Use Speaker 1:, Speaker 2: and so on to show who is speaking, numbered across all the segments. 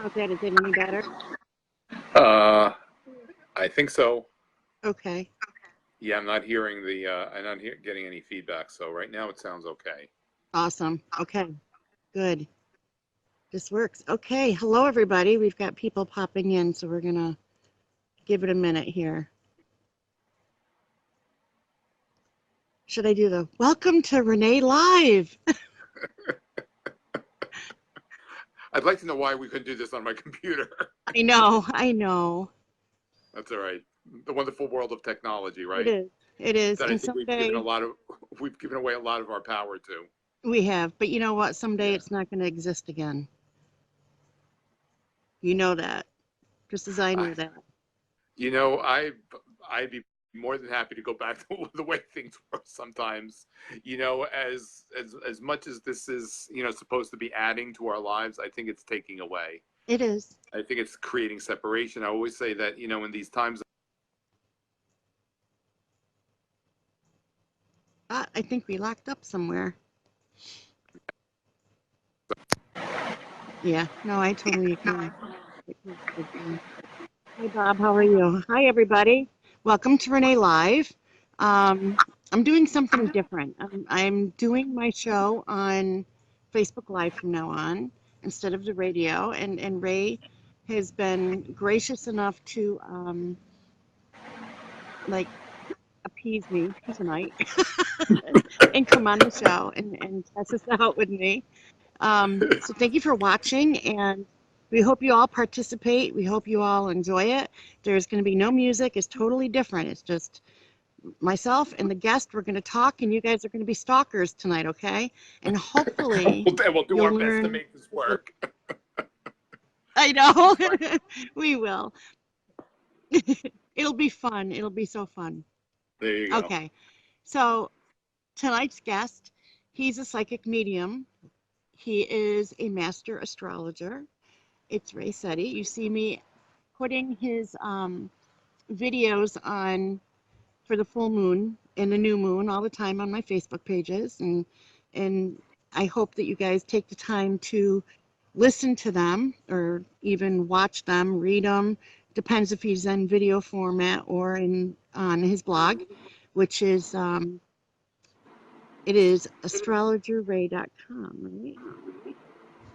Speaker 1: How's that? Is it any better?
Speaker 2: I think so.
Speaker 1: Okay.
Speaker 2: Yeah, I'm not hearing I'm not getting any feedback. So right now it sounds okay.
Speaker 1: Awesome. Okay. Good. This works. Okay. Hello, everybody. We've got people popping in, so we're going to give it a minute here. Should I do the welcome to Renee Live?
Speaker 2: I'd like to know why we couldn't do this on my computer.
Speaker 1: I know. I know.
Speaker 2: That's all right. The wonderful world of technology, right?
Speaker 1: It is. It is.
Speaker 2: That I
Speaker 1: And
Speaker 2: think
Speaker 1: someday
Speaker 2: we've given away a lot of our power to.
Speaker 1: we have. But you know what? Someday
Speaker 2: Yeah.
Speaker 1: it's not going to exist again. You know that. Just as I know that.
Speaker 2: You know, I'd be more than happy to go back to the way things were sometimes. You know, as much as this is, you know, supposed to be adding to our lives, I think it's taking away.
Speaker 1: It is.
Speaker 2: I think it's creating separation. I always say that, you know, in these times.
Speaker 1: I think we locked up somewhere. Yeah. No, I totally agree. Hi, Bob. How are you? Hi, everybody. Welcome to Renee Live. I'm doing something different. I'm doing my show on Facebook Live from now on instead of the radio. And Ray has been gracious enough to like appease me tonight and come on the show and test this out with me. So thank you for watching, and we hope you all participate. We hope you all enjoy it. There's going to be no music. It's totally different. It's just myself and the guest. We're going to talk, and you guys are going to be stalkers tonight, okay? And hopefully
Speaker 2: We'll do
Speaker 1: you'll
Speaker 2: our best to
Speaker 1: learn.
Speaker 2: make this work.
Speaker 1: I know. We will. It'll be fun. It'll be so fun.
Speaker 2: There you go.
Speaker 1: Okay. So tonight's guest, he's a psychic medium. He is a master astrologer. It's Ray Sette. You see me putting his videos on for the full moon and the new moon all the time on my Facebook pages, and I hope that you guys take the time to listen to them or even watch them, read them. Depends if he's in video format or on his blog, which is it is astrologerray.com, right?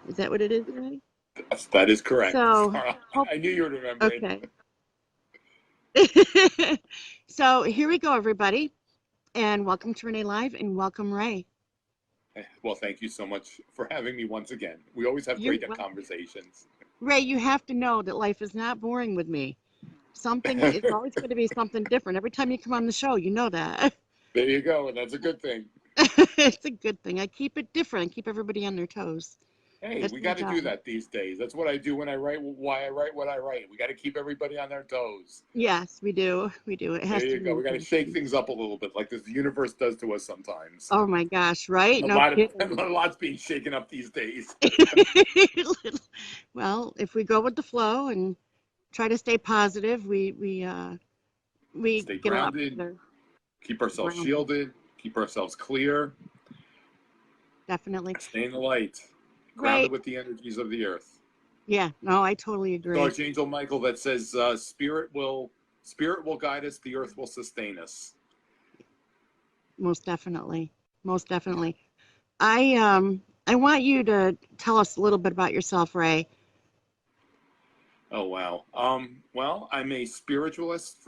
Speaker 1: Is that what it is, Ray?
Speaker 2: That is correct.
Speaker 1: So,
Speaker 2: I knew you would remember it.
Speaker 1: Okay. So here we go, everybody. And welcome to Renee Live and welcome, Ray.
Speaker 2: Well, thank you so much for having me once again. We always have great conversations.
Speaker 1: Ray, you have to know that life is not boring with me. Something is always going to be something different. Every time you come on the show, you know that.
Speaker 2: There you go. And that's a good thing.
Speaker 1: It's a good thing. I keep it different. I keep everybody on their toes.
Speaker 2: Hey, we got to do that these days. That's what I do when I write, why I write what I write. We got to keep everybody on their toes.
Speaker 1: Yes, we do. We do. It has
Speaker 2: there you
Speaker 1: to
Speaker 2: go. We got to shake things up a little bit like this universe does to us sometimes.
Speaker 1: Oh my gosh, right?
Speaker 2: A lot's being shaken up these days.
Speaker 1: Well, if we go with the flow and try to stay positive, we
Speaker 2: stay
Speaker 1: get
Speaker 2: grounded,
Speaker 1: a lot
Speaker 2: keep ourselves shielded, keep ourselves clear.
Speaker 1: Definitely.
Speaker 2: Stay in the light. Grounded with the energies of the earth.
Speaker 1: Yeah, no, I totally agree.
Speaker 2: So Archangel Michael that says spirit will guide us, the earth will sustain us.
Speaker 1: Most definitely. Most definitely. I want you to tell us a little bit about yourself, Ray.
Speaker 2: Oh wow. Well, I'm a spiritualist,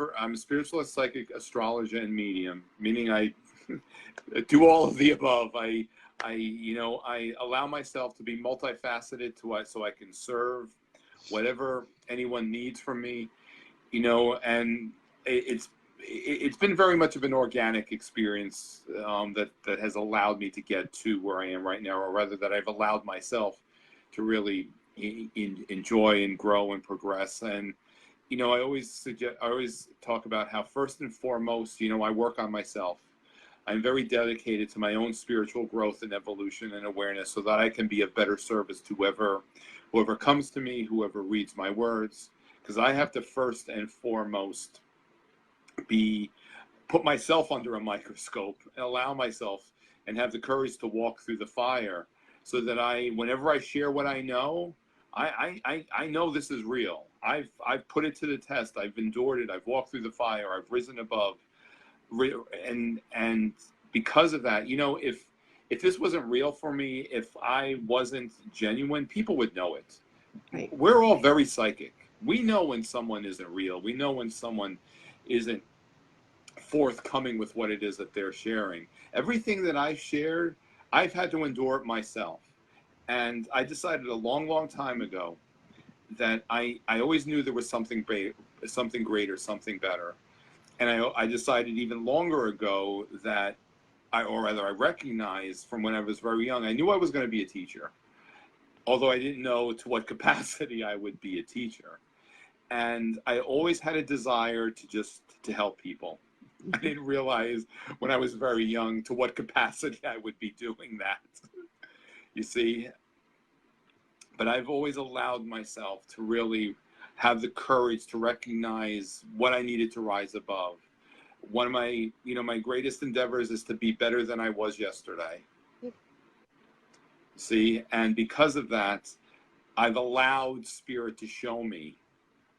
Speaker 2: psychic astrologer and medium, meaning I do all of the above. I allow myself to be multifaceted so I can serve whatever anyone needs from me, and it's been very much of an organic experience that has allowed me to get to where I am right now, or rather that I've allowed myself to really enjoy and grow and progress. And I always talk about how first and foremost, I work on myself. I'm very dedicated to my own spiritual growth and evolution and awareness so that I can be of better service to whoever comes to me, whoever reads my words, because I have to first and foremost put myself under a microscope and allow myself and have the courage to walk through the fire so that whenever I share what I know, I know this is real. I've put it to the test. I've endured it. I've walked through the fire. I've risen above. And because of that, you know, if this wasn't real for me, if I wasn't genuine, people would know it.
Speaker 1: Right.
Speaker 2: We're all very psychic. We know when someone isn't real. We know when someone isn't forthcoming with what it is that they're sharing. Everything that I shared, I've had to endure it myself. And I decided a long, long time ago that I always knew there was something greater, something better. And I decided even longer ago that or rather I recognized from when I was very young, I knew I was going to be a teacher, although I didn't know to what capacity I would be a teacher. And I always had a desire to help people. I didn't realize when I was very young to what capacity I would be doing that. You see, but I've always allowed myself to really have the courage to recognize what I needed to rise above. One of my, you know, my greatest endeavors is to be better than I was yesterday.
Speaker 1: Yep.
Speaker 2: See, and because of that, I've allowed Spirit to show me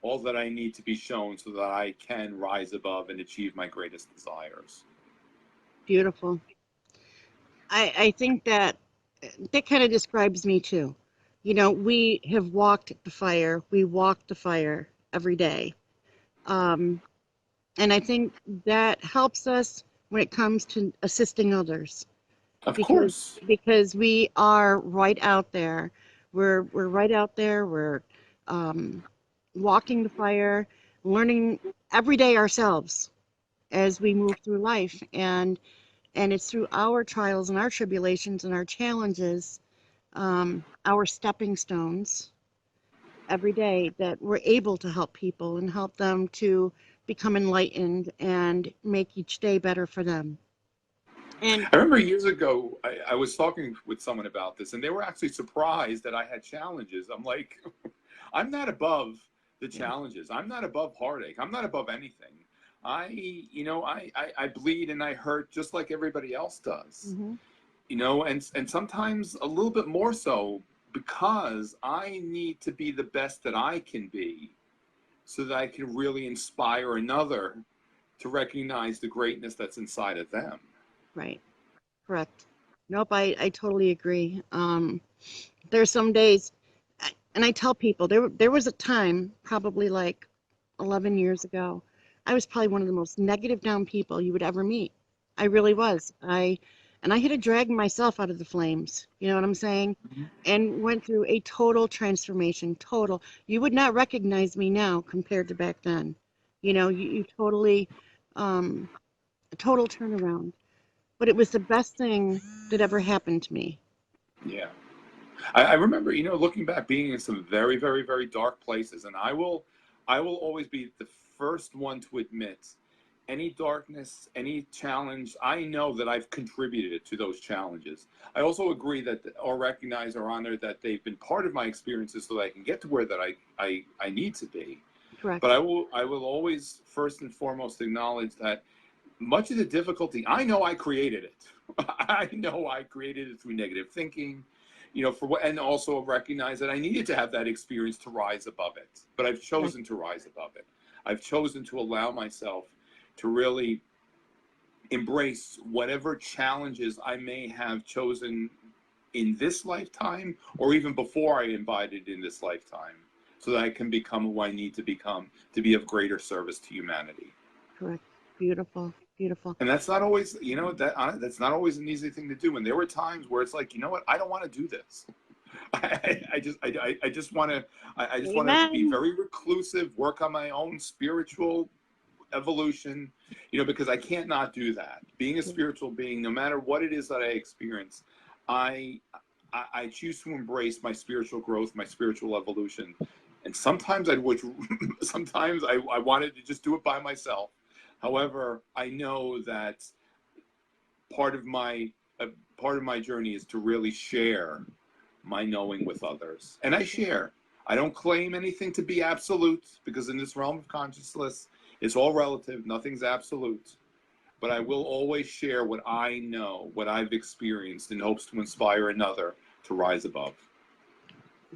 Speaker 2: all that I need to be shown so that I can rise above and achieve my greatest desires.
Speaker 1: Beautiful. I think that kind of describes me too. You know, we have walked the fire. We walk the fire every day. Um, and I think that helps us when it comes to assisting others
Speaker 2: Of
Speaker 1: because
Speaker 2: course.
Speaker 1: we are right out there. We're right out there. We're um, walking the fire, learning every day ourselves as we move through life. And it's through our trials and our tribulations and our challenges, our stepping stones every day that we're able to help people and help them to become enlightened and make each day better for them. And
Speaker 2: I remember years ago, I was talking with someone about this, and they were actually surprised that I had challenges. I'm like, I'm not above the
Speaker 1: yeah,
Speaker 2: challenges. I'm not above heartache. I'm not above anything. You know, I bleed and I hurt just like everybody else does.
Speaker 1: hmm
Speaker 2: You know, and sometimes a little bit more so because I need to be the best that I can be so that I can really inspire another to recognize the greatness that's inside of them.
Speaker 1: right, correct. Nope, I totally agree. There's some days, and I tell people there was a time, probably like 11 years ago, I was probably one of the most negative down people you would ever meet. I really was. And I had to drag myself out of the flames. You know what I'm saying? And went through a total transformation. Total. You would not recognize me now compared to back then. You know, you totally, a total turnaround. But it was the best thing that ever happened to me.
Speaker 2: Yeah. I remember, you know, looking back, being in some very, very, very dark places, and I will always be the first one to admit any darkness, any challenge. I know that I've contributed to those challenges. I also agree that, or recognize or honor that they've been part of my experiences so that I can get to where that I need to be. But
Speaker 1: Correct.
Speaker 2: I will always first and foremost acknowledge that much of the difficulty, I know I created it. I know I created it through negative thinking, you know, for what, and also recognize that I needed to have that experience to rise above it. But I've
Speaker 1: Right.
Speaker 2: chosen to rise above it. I've chosen to allow myself to really embrace whatever challenges I may have chosen in this lifetime or even before I invited in this lifetime so that I can become who I need to become to be of greater service to humanity.
Speaker 1: Correct. Beautiful. Beautiful.
Speaker 2: And that's not always, you know, that's not always an easy thing to do. And there were times where it's like, you know what, I don't want to do this. I just want to, I just want to be
Speaker 1: Amen.
Speaker 2: very reclusive, work on my own spiritual evolution, you know, because I can't not do that. Being a
Speaker 1: Yeah.
Speaker 2: spiritual being, no matter what it is that I experience, I, I choose to embrace my spiritual growth, my spiritual evolution. And sometimes I would, sometimes I wanted to just do it by myself. However, I know that part of my uh, part of my journey is to really share my knowing with others, and I share. I don't claim anything to be absolute because in this realm of consciousness, it's all relative. Nothing's absolute. But I will always share what I know, what I've experienced, in hopes to inspire another to rise above.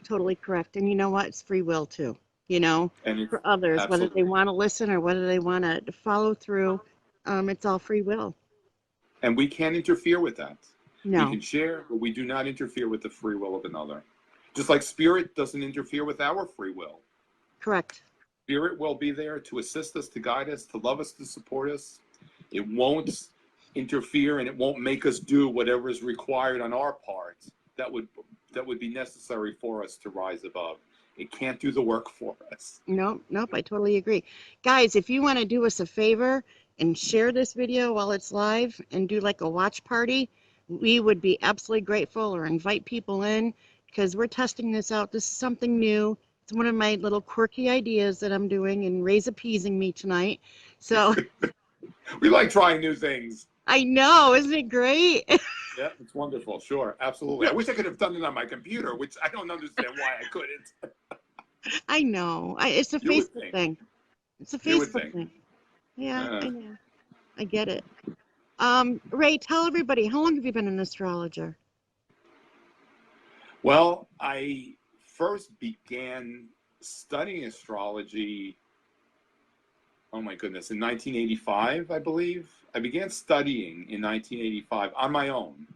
Speaker 1: Totally correct. And you know what? It's free will too. You know,
Speaker 2: And it's
Speaker 1: for others, whether they
Speaker 2: absolutely,
Speaker 1: want to listen or whether they want to follow through, it's all free will.
Speaker 2: and we can't interfere with that. We
Speaker 1: No,
Speaker 2: can share, but we do not interfere with the free will of another. Just like spirit doesn't interfere with our free will.
Speaker 1: correct.
Speaker 2: Spirit will be there to assist us, to guide us, to love us, to support us. It won't interfere, and it won't make us do whatever is required on our part that would be necessary for us to rise above. It can't do the work for us.
Speaker 1: Nope, nope, I totally agree. Guys, if you want to do us a favor and share this video while it's live and do like a watch party, we would be absolutely grateful, or invite people in, because we're testing this out. This is something new. It's one of my little quirky ideas that I'm doing, and Ray's appeasing me tonight. So
Speaker 2: We like trying new things.
Speaker 1: I know, isn't it great?
Speaker 2: Yeah, it's wonderful. Sure, absolutely. I wish I could have done it on my computer, which I don't understand why I couldn't.
Speaker 1: I know. It's a
Speaker 2: You would
Speaker 1: Facebook
Speaker 2: think.
Speaker 1: thing. It's a
Speaker 2: You would
Speaker 1: Facebook
Speaker 2: think.
Speaker 1: thing. Yeah,
Speaker 2: Uh,
Speaker 1: I know. I get it. Ray, tell everybody, how long have you been an astrologer?
Speaker 2: well, I first began studying astrology, oh my goodness, in 1985, I believe. I began studying in 1985 on my own.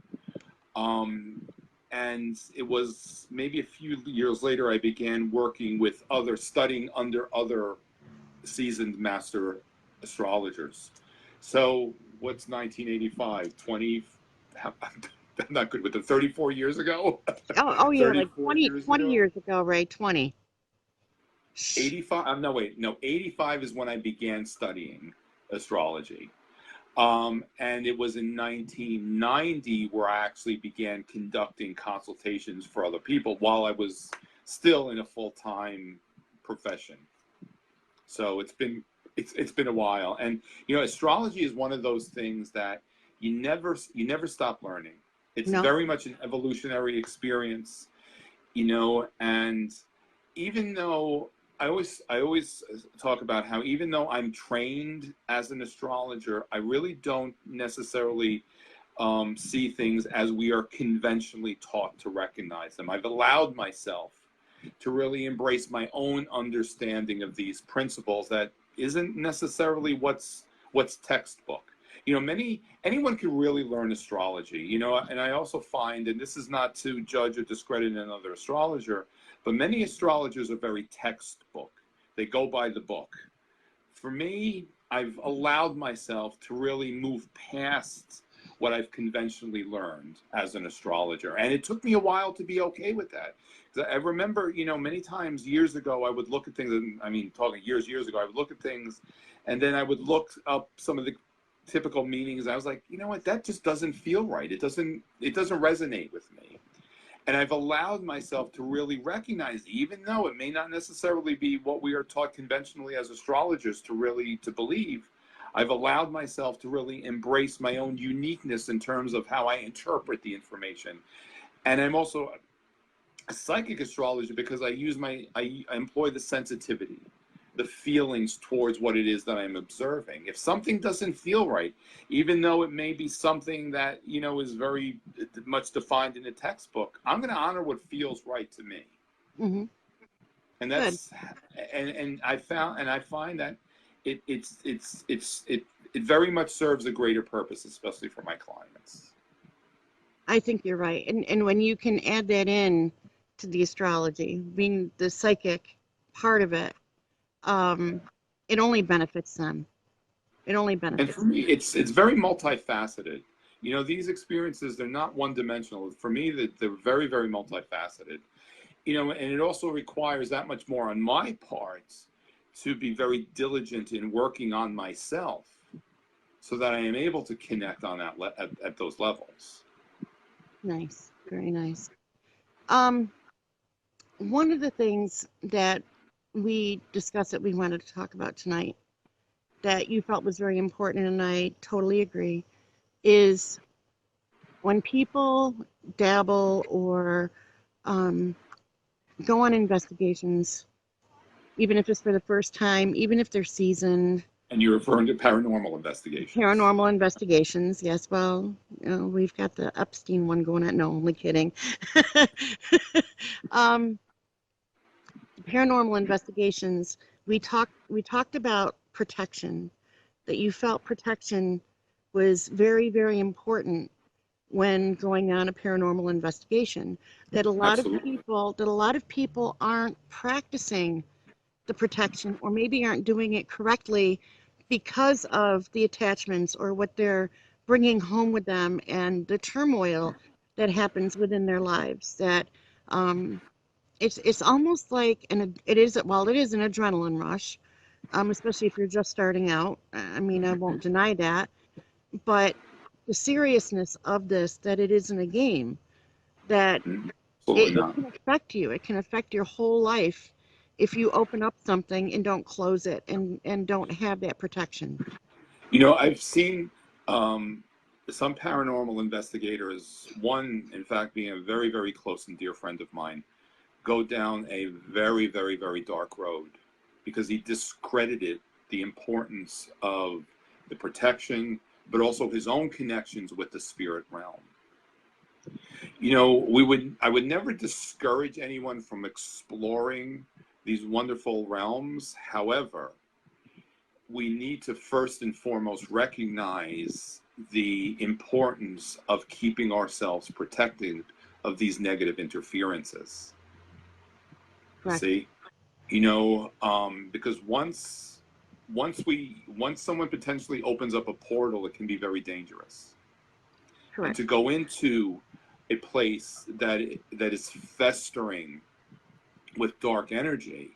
Speaker 2: And it was maybe a few years later I began studying under other seasoned master astrologers. So what's 1985? 20, I'm not good with the 34 years ago.
Speaker 1: Oh yeah, like
Speaker 2: 34
Speaker 1: 20,
Speaker 2: years
Speaker 1: 20
Speaker 2: ago.
Speaker 1: years ago, Ray, 20.
Speaker 2: 85, no, wait, no, 85 is when I began studying astrology. And it was in 1990 where I actually began conducting consultations for other people while I was still in a full-time profession. So it's been a while. And astrology is one of those things that you never stop learning. It's
Speaker 1: No,
Speaker 2: very much an evolutionary experience, and even though I always talk about how even though I'm trained as an astrologer, I really don't necessarily see things as we are conventionally taught to recognize them. I've allowed myself to really embrace my own understanding of these principles that isn't necessarily what's textbook. Anyone can really learn astrology, and I also find, and this is not to judge or discredit another astrologer, but many astrologers are very textbook. They go by the book. For me, I've allowed myself to really move past what I've conventionally learned as an astrologer. And it took me a while to be okay with that. I remember, many times years ago, I would look at things, and I mean, talking years ago, I would look at things, and then I would look up some of the typical meanings. I was like, you know what, that just doesn't feel right. It doesn't resonate with me. And I've allowed myself to really recognize, even though it may not necessarily be what we are taught conventionally as astrologers to believe, I've allowed myself to really embrace my own uniqueness in terms of how I interpret the information. And I'm also a psychic astrologer because I employ the sensitivity, the feelings towards what it is that I'm observing. If something doesn't feel right, even though it may be something that, is very much defined in the textbook, I'm going to honor what feels right to me.
Speaker 1: mm-hmm.
Speaker 2: And
Speaker 1: Good.
Speaker 2: and I find that it very much serves a greater purpose, especially for my clients.
Speaker 1: I think you're right. And when you can add that in to the astrology, being the psychic part of it, it only benefits them. It only
Speaker 2: And
Speaker 1: benefits
Speaker 2: for me, it's very multifaceted. These experiences, they're not one-dimensional. For me, they're very, very multifaceted. And it also requires that much more on my part to be very diligent in working on myself so that I am able to connect on that at those levels.
Speaker 1: Nice. Very nice. One of the things that we discussed that we wanted to talk about tonight that you felt was very important, and I totally agree, is when people dabble or go on investigations, even if it's for the first time, even if they're seasoned.
Speaker 2: And you're referring to paranormal investigations.
Speaker 1: Paranormal investigations, yes. Well, we've got the Epstein one going on. No, only kidding. paranormal investigations, we talked about protection, that you felt protection was very, very important when going on a paranormal investigation. That
Speaker 2: Absolutely.
Speaker 1: a lot of people aren't practicing the protection, or maybe aren't doing it correctly because of the attachments or what they're bringing home with them and the turmoil that happens within their lives. That um, it's almost like it is, while it is an adrenaline rush, especially if you're just starting out. I mean, I won't deny that, but the seriousness of this, that it isn't a game, that
Speaker 2: Absolutely
Speaker 1: it
Speaker 2: not.
Speaker 1: can affect you. It can affect your whole life if you open up something and don't close it, and don't have that protection.
Speaker 2: I've seen um, some paranormal investigators, one, in fact, being a very, very close and dear friend of mine, go down a very, very, very dark road because he discredited the importance of the protection, but also his own connections with the spirit realm. I would never discourage anyone from exploring these wonderful realms. However, we need to first and foremost recognize the importance of keeping ourselves protected of these negative interferences. You
Speaker 1: Correct.
Speaker 2: see, because once someone potentially opens up a portal, it can be very dangerous. And
Speaker 1: Correct.
Speaker 2: to go into a place that is festering with dark energy,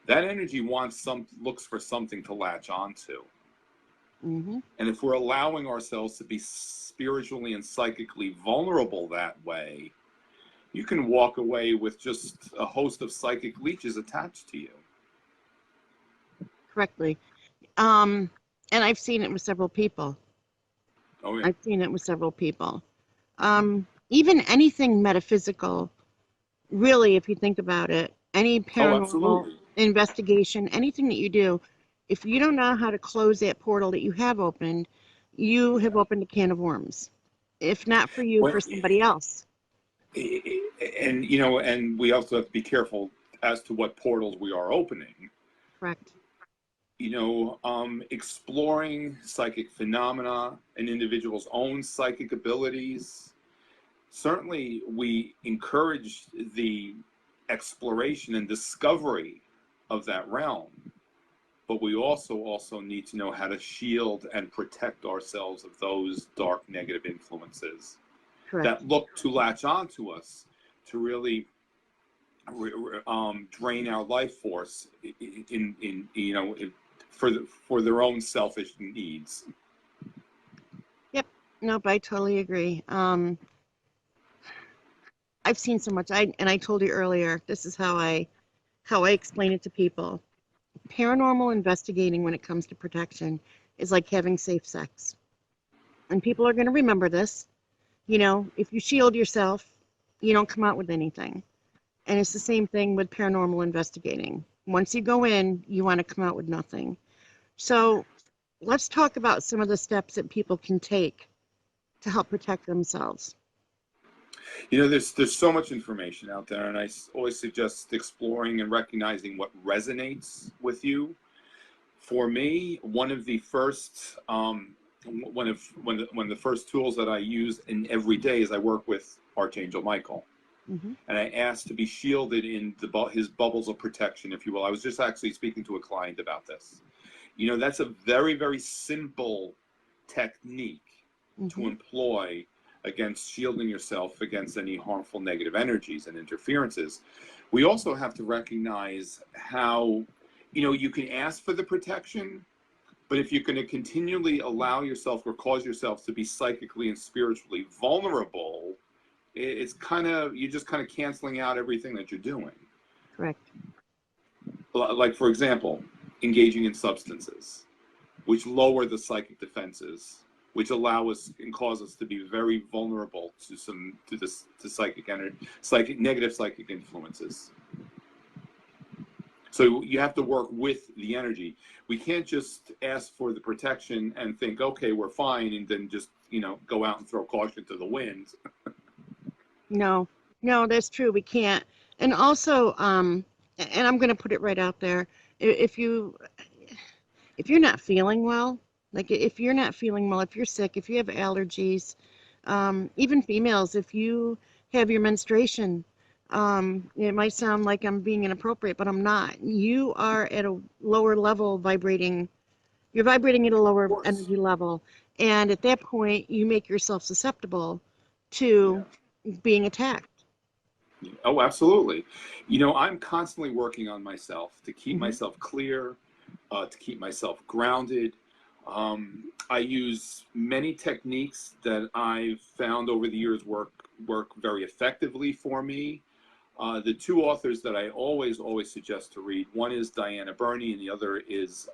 Speaker 2: that energy looks for something to latch onto.
Speaker 1: Hmm.
Speaker 2: And if we're allowing ourselves to be spiritually and psychically vulnerable that way, you can walk away with just a host of psychic leeches attached to you.
Speaker 1: Correctly. Um, and I've seen it with several people.
Speaker 2: Oh yeah.
Speaker 1: I've seen it with several people. Even anything metaphysical, really, if you think about it, any
Speaker 2: Oh,
Speaker 1: paranormal
Speaker 2: absolutely.
Speaker 1: investigation, anything that you do, if you don't know how to close that portal that you have opened, you have opened a can of worms. If not for you,
Speaker 2: Well,
Speaker 1: for somebody else.
Speaker 2: and we also have to be careful as to what portals we are opening.
Speaker 1: Correct.
Speaker 2: Exploring psychic phenomena, an individual's own psychic abilities. Certainly, we encourage the exploration and discovery of that realm, but we also need to know how to shield and protect ourselves of those dark negative influences
Speaker 1: Correct.
Speaker 2: that look to latch onto us to really drain our life force for their own selfish needs.
Speaker 1: Yep. Nope, I totally agree. I've seen so much. I told you earlier, this is how I explain it to people. Paranormal investigating when it comes to protection is like having safe sex. And people are going to remember this. If you shield yourself, you don't come out with anything. And it's the same thing with paranormal investigating. Once you go in, you want to come out with nothing. So let's talk about some of the steps that people can take to help protect themselves.
Speaker 2: There's so much information out there, and I always suggest exploring and recognizing what resonates with you. For me, one of the first one of the first tools that I use in every day is I work with Archangel Michael,
Speaker 1: Hmm.
Speaker 2: and I ask to be shielded in his bubbles of protection, if you will. I was just actually speaking to a client about this. That's a very, very simple technique to
Speaker 1: Hmm.
Speaker 2: employ against shielding yourself against any harmful negative energies and interferences. We also have to recognize how, you can ask for the protection, but if you're going to continually allow yourself or cause yourself to be psychically and spiritually vulnerable, it's you're just kind of canceling out everything that you're doing.
Speaker 1: Correct.
Speaker 2: Like, for example, engaging in substances, which lower the psychic defenses, which allow us and cause us to be very vulnerable to psychic energy, negative psychic influences. So you have to work with the energy. We can't just ask for the protection and think, okay, we're fine, and then just go out and throw caution to the wind.
Speaker 1: No, no, that's true. We can't. And also, and I'm going to put it right out there. If you're not feeling well, like if you're not feeling well, if you're sick, if you have allergies, even females, if you have your menstruation, it might sound like I'm being inappropriate, but I'm not. You are at a lower level vibrating. You're vibrating at a
Speaker 2: Of
Speaker 1: lower
Speaker 2: course.
Speaker 1: energy level. And at that point, you make yourself susceptible
Speaker 2: Yeah.
Speaker 1: to being attacked.
Speaker 2: Oh, absolutely. I'm constantly working on myself to keep
Speaker 1: Hmm.
Speaker 2: myself clear, to keep myself grounded. I use many techniques that I've found over the years work very effectively for me. The two authors that I always suggest to read, one is Diana Burney and the other is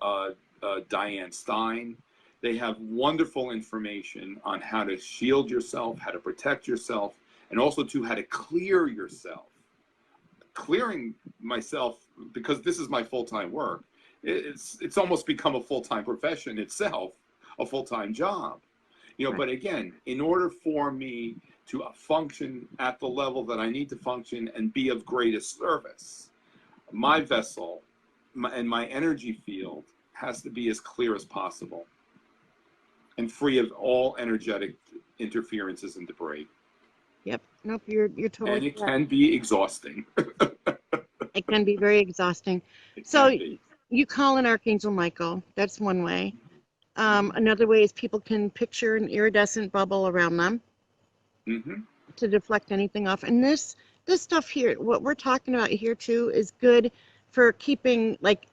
Speaker 2: Diane Stein. They have wonderful information on how to shield yourself, how to protect yourself, and also to how to clear yourself. Clearing myself, because this is my full-time work, it's almost become a full-time profession itself, a full-time job.
Speaker 1: Right.
Speaker 2: But again, in order for me to function at the level that I need to function and be of greatest service, my vessel and my energy field has to be as clear as possible and free of all energetic interferences and debris.
Speaker 1: Yep. Nope, you're totally
Speaker 2: And it
Speaker 1: correct.
Speaker 2: can be exhausting.
Speaker 1: It can be very exhausting.
Speaker 2: It
Speaker 1: So
Speaker 2: can be.
Speaker 1: you call in Archangel Michael. That's one way.
Speaker 2: Hmm.
Speaker 1: Another way is people can picture an iridescent bubble around them
Speaker 2: Hmm.
Speaker 1: to deflect anything off. And this stuff here, what we're talking about here too, is good for keeping like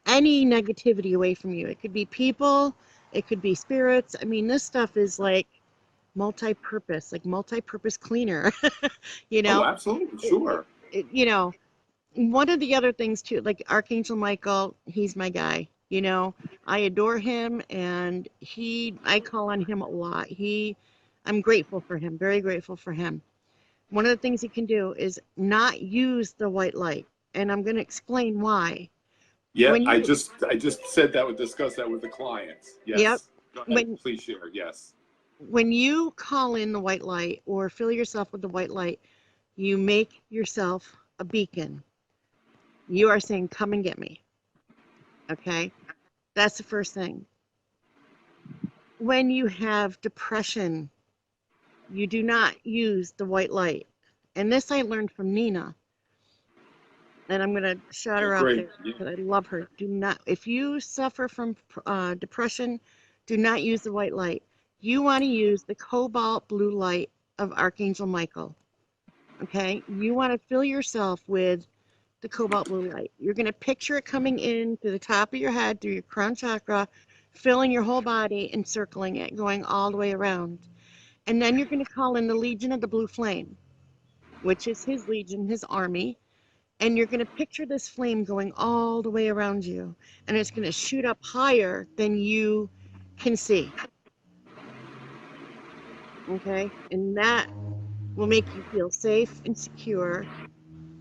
Speaker 1: any negativity away from you. It could be people, it could be spirits. I mean, this stuff is like multi-purpose cleaner. you
Speaker 2: Oh,
Speaker 1: know,
Speaker 2: absolutely.
Speaker 1: it, it,
Speaker 2: Sure.
Speaker 1: you know, one of the other things too, like Archangel Michael, he's my guy. I adore him, and I call on him a lot. I'm grateful for him, very grateful for him. One of the things he can do is not use the white light, and I'm going to explain why.
Speaker 2: Yeah,
Speaker 1: When
Speaker 2: I
Speaker 1: you,
Speaker 2: just said that would discuss that with the clients.
Speaker 1: yep,
Speaker 2: Yes. Go ahead.
Speaker 1: when
Speaker 2: Please share. Yes.
Speaker 1: when you call in the white light or fill yourself with the white light, you make yourself a beacon. You are saying, "Come and get me." Okay, that's the first thing. When you have depression, you do not use the white light. And this I learned from Nina, and I'm going to shout
Speaker 2: I
Speaker 1: her out
Speaker 2: agree.
Speaker 1: there
Speaker 2: Yeah.
Speaker 1: because I love her. Do not, if you suffer from depression, do not use the white light. You want to use the cobalt blue light of Archangel Michael. Okay? You want to fill yourself with the cobalt blue light. You're going to picture it coming in through the top of your head, through your crown chakra, filling your whole body, and circling it, going all the way around. And then you're going to call in the Legion of the Blue Flame, which is his legion, his army. And you're going to picture this flame going all the way around you. And it's going to shoot up higher than you can see. Okay? And that will make you feel safe and secure,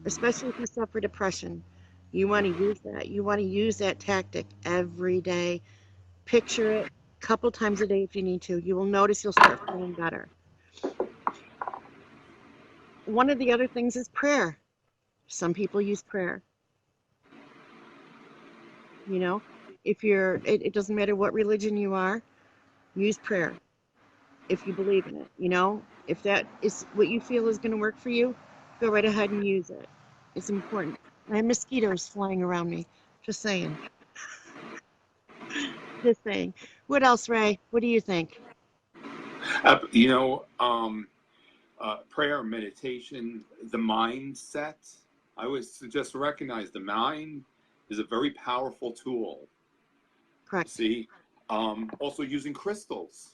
Speaker 1: especially if you suffer depression. You want to use that. You want to use that tactic every day. Picture it a couple times a day if you need to. You will notice you'll start feeling better. One of the other things is prayer. Some people use prayer. You know, it doesn't matter what religion you are, use prayer if you believe in it. If that is what you feel is going to work for you, go right ahead and use it. It's important. I have mosquitoes flying around me. Just saying. Just saying. What else, Ray? What do you think?
Speaker 2: Uh, you know, um, Prayer, meditation, the mindset. I would suggest to recognize the mind is a very powerful tool.
Speaker 1: Correct.
Speaker 2: See, also using crystals.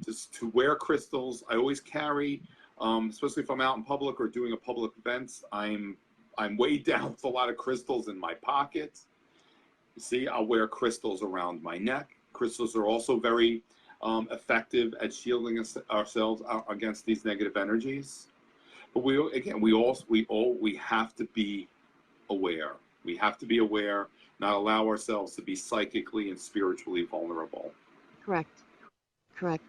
Speaker 2: Just to wear crystals, I always carry, especially if I'm out in public or doing a public events. I'm weighed down with a lot of crystals in my pocket. See, I'll wear crystals around my neck. Crystals are also very effective at shielding ourselves against these negative energies. But we have to be aware. We have to be aware, not allow ourselves to be psychically and spiritually vulnerable.
Speaker 1: Correct. Correct.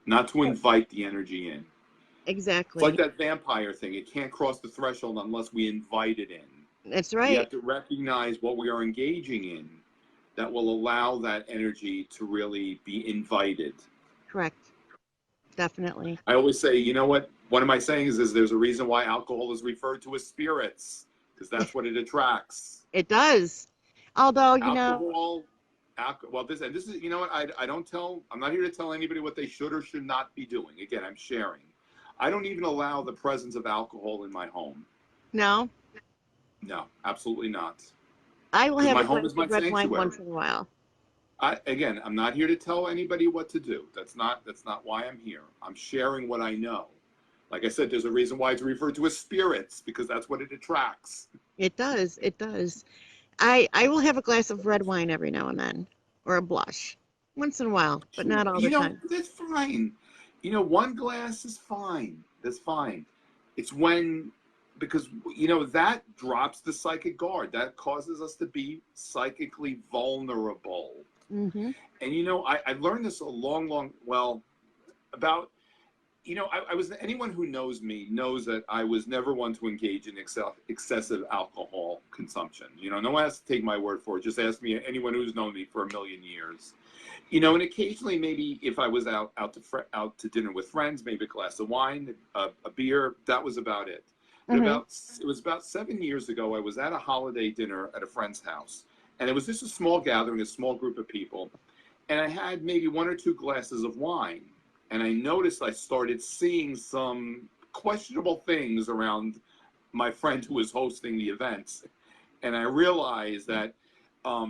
Speaker 2: Not to
Speaker 1: Oh,
Speaker 2: invite the energy in. It's like
Speaker 1: exactly.
Speaker 2: that vampire thing. It can't cross the threshold unless we invite it in.
Speaker 1: That's
Speaker 2: We
Speaker 1: right.
Speaker 2: have to recognize what we are engaging in that will allow that energy to really be invited.
Speaker 1: Correct. Definitely.
Speaker 2: I always say, you know what? One of my sayings is there's a reason why alcohol is referred to as spirits, because that's what it attracts.
Speaker 1: It does. Although,
Speaker 2: Alcohol, well, this is, you know what? I don't tell, I'm not here to tell anybody what they should or should not be doing. Again, I'm sharing. I don't even allow the presence of alcohol in my home.
Speaker 1: no,
Speaker 2: No, absolutely not.
Speaker 1: I will
Speaker 2: Because
Speaker 1: have
Speaker 2: my
Speaker 1: a
Speaker 2: home
Speaker 1: glass
Speaker 2: is my
Speaker 1: of red wine once
Speaker 2: sanctuary.
Speaker 1: in a while.
Speaker 2: Again, I'm not here to tell anybody what to do. That's not why I'm here. I'm sharing what I know. Like I said, there's a reason why it's referred to as spirits, because that's what it attracts.
Speaker 1: It does. It does. I will have a glass of red wine every now and then, or a blush, once in a while, but not
Speaker 2: Sure.
Speaker 1: all
Speaker 2: You
Speaker 1: the
Speaker 2: know,
Speaker 1: time.
Speaker 2: that's fine. You know, one glass is fine. That's fine. It's when, because, you know, that drops the psychic guard. That causes us to be psychically vulnerable.
Speaker 1: Mm-hmm.
Speaker 2: And, you know, I learned this a well, about, you know, I was, anyone who knows me knows that I was never one to engage in excessive alcohol consumption. You know, no one has to take my word for it. Just ask me, anyone who's known me for a million years. You know, and occasionally, maybe if I was out to dinner with friends, maybe a glass of wine, a beer, that was about it. But
Speaker 1: Mm-hmm.
Speaker 2: it was about 7 years ago, I was at a holiday dinner at a friend's house. And it was just a small gathering, a small group of people. And I had maybe one or two glasses of wine. And I noticed I started seeing some questionable things around my friend who was hosting the events. And I realized that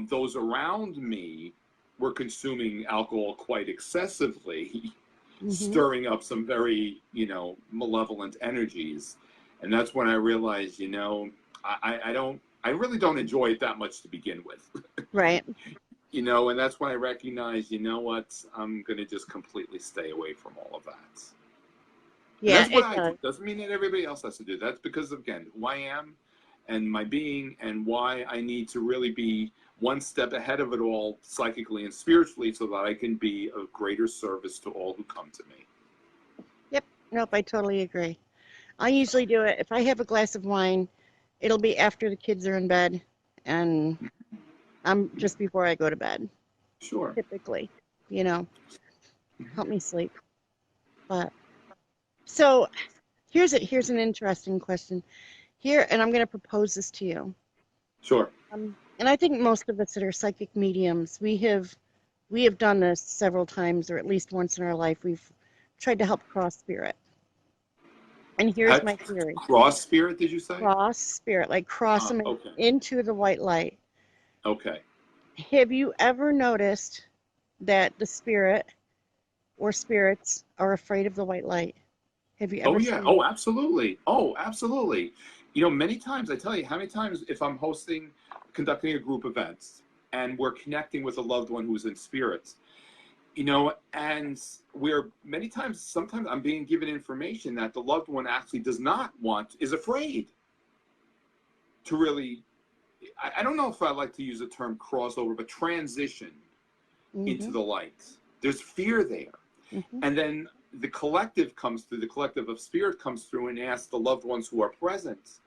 Speaker 2: those around me were consuming alcohol quite excessively,
Speaker 1: Mm-hmm.
Speaker 2: stirring up some very, you know, malevolent energies. And that's when I realized, you know, I really don't enjoy it that much to begin with.
Speaker 1: Right.
Speaker 2: You know, and that's when I recognized, you know what, I'm going to just completely stay away from all of that. And
Speaker 1: Yeah,
Speaker 2: that's what
Speaker 1: it
Speaker 2: I
Speaker 1: does.
Speaker 2: do. Doesn't mean that everybody else has to do. That's because, again, who I am and my being, and why I need to really be one step ahead of it all psychically and spiritually, so that I can be of greater service to all who come to me.
Speaker 1: Yep. Nope, I totally agree. I usually do it if I have a glass of wine, it'll be after the kids are in bed and I'm just before I go to bed,
Speaker 2: Sure.
Speaker 1: typically, you know, help me sleep. But so here's an interesting question. Here, and I'm going to propose this to you.
Speaker 2: Sure.
Speaker 1: And I think most of us that are psychic mediums, we have done this several times, or at least once in our life. We've tried to help cross spirit. And here's my theory.
Speaker 2: Cross spirit, did you say?
Speaker 1: Cross spirit, like cross them
Speaker 2: Okay.
Speaker 1: into the white light.
Speaker 2: Okay.
Speaker 1: Have you ever noticed that the spirit or spirits are afraid of the white light? Have you
Speaker 2: Oh,
Speaker 1: ever
Speaker 2: yeah.
Speaker 1: seen
Speaker 2: Oh,
Speaker 1: that?
Speaker 2: absolutely. Oh, absolutely. You know, many times, I tell you, how many times if I'm conducting a group events, and we're connecting with a loved one who's in spirits, you know, and many times, sometimes I'm being given information that the loved one actually does not want, is afraid to really, I don't know if I like to use the term crossover, but transition into
Speaker 1: Mm-hmm.
Speaker 2: the light. There's fear there.
Speaker 1: Mm-hmm.
Speaker 2: And then the collective of spirit comes through and asks the loved ones who are present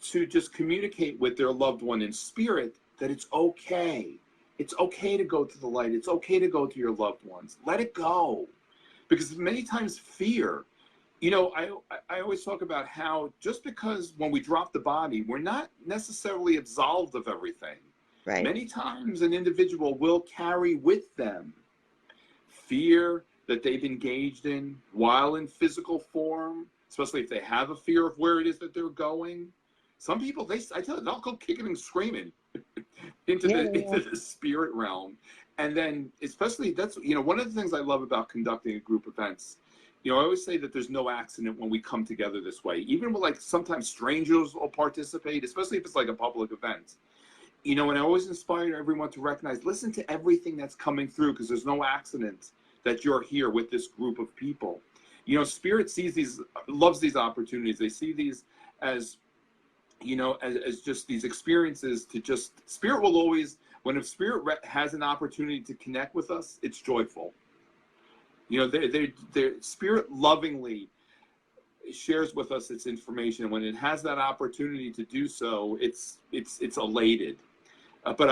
Speaker 2: to just communicate with their loved one in spirit that it's okay. It's okay to go to the light. It's okay to go to your loved ones. Let it go. Because many times fear, you know, I always talk about how just because when we drop the body, we're not necessarily absolved of everything.
Speaker 1: Right.
Speaker 2: Many times an individual will carry with them fear that they've engaged in while in physical form, especially if they have a fear of where it is that they're going. Some people, I tell you, they'll go kicking and screaming into
Speaker 1: Yeah,
Speaker 2: into the spirit realm. And then, especially, that's, you know, one of the things I love about conducting a group events. You know, I always say that there's no accident when we come together this way. Even with, like, sometimes strangers will participate, especially if it's like a public event. You know, and I always inspire everyone to recognize, listen to everything that's coming through, because there's no accident that you're here with this group of people. You know, spirit loves these opportunities. They see these as, you know, as just these experiences to just, spirit will always, when a spirit has an opportunity to connect with us, it's joyful. You know, they're spirit lovingly shares with us its information, and when it has that opportunity to do so, it's elated. But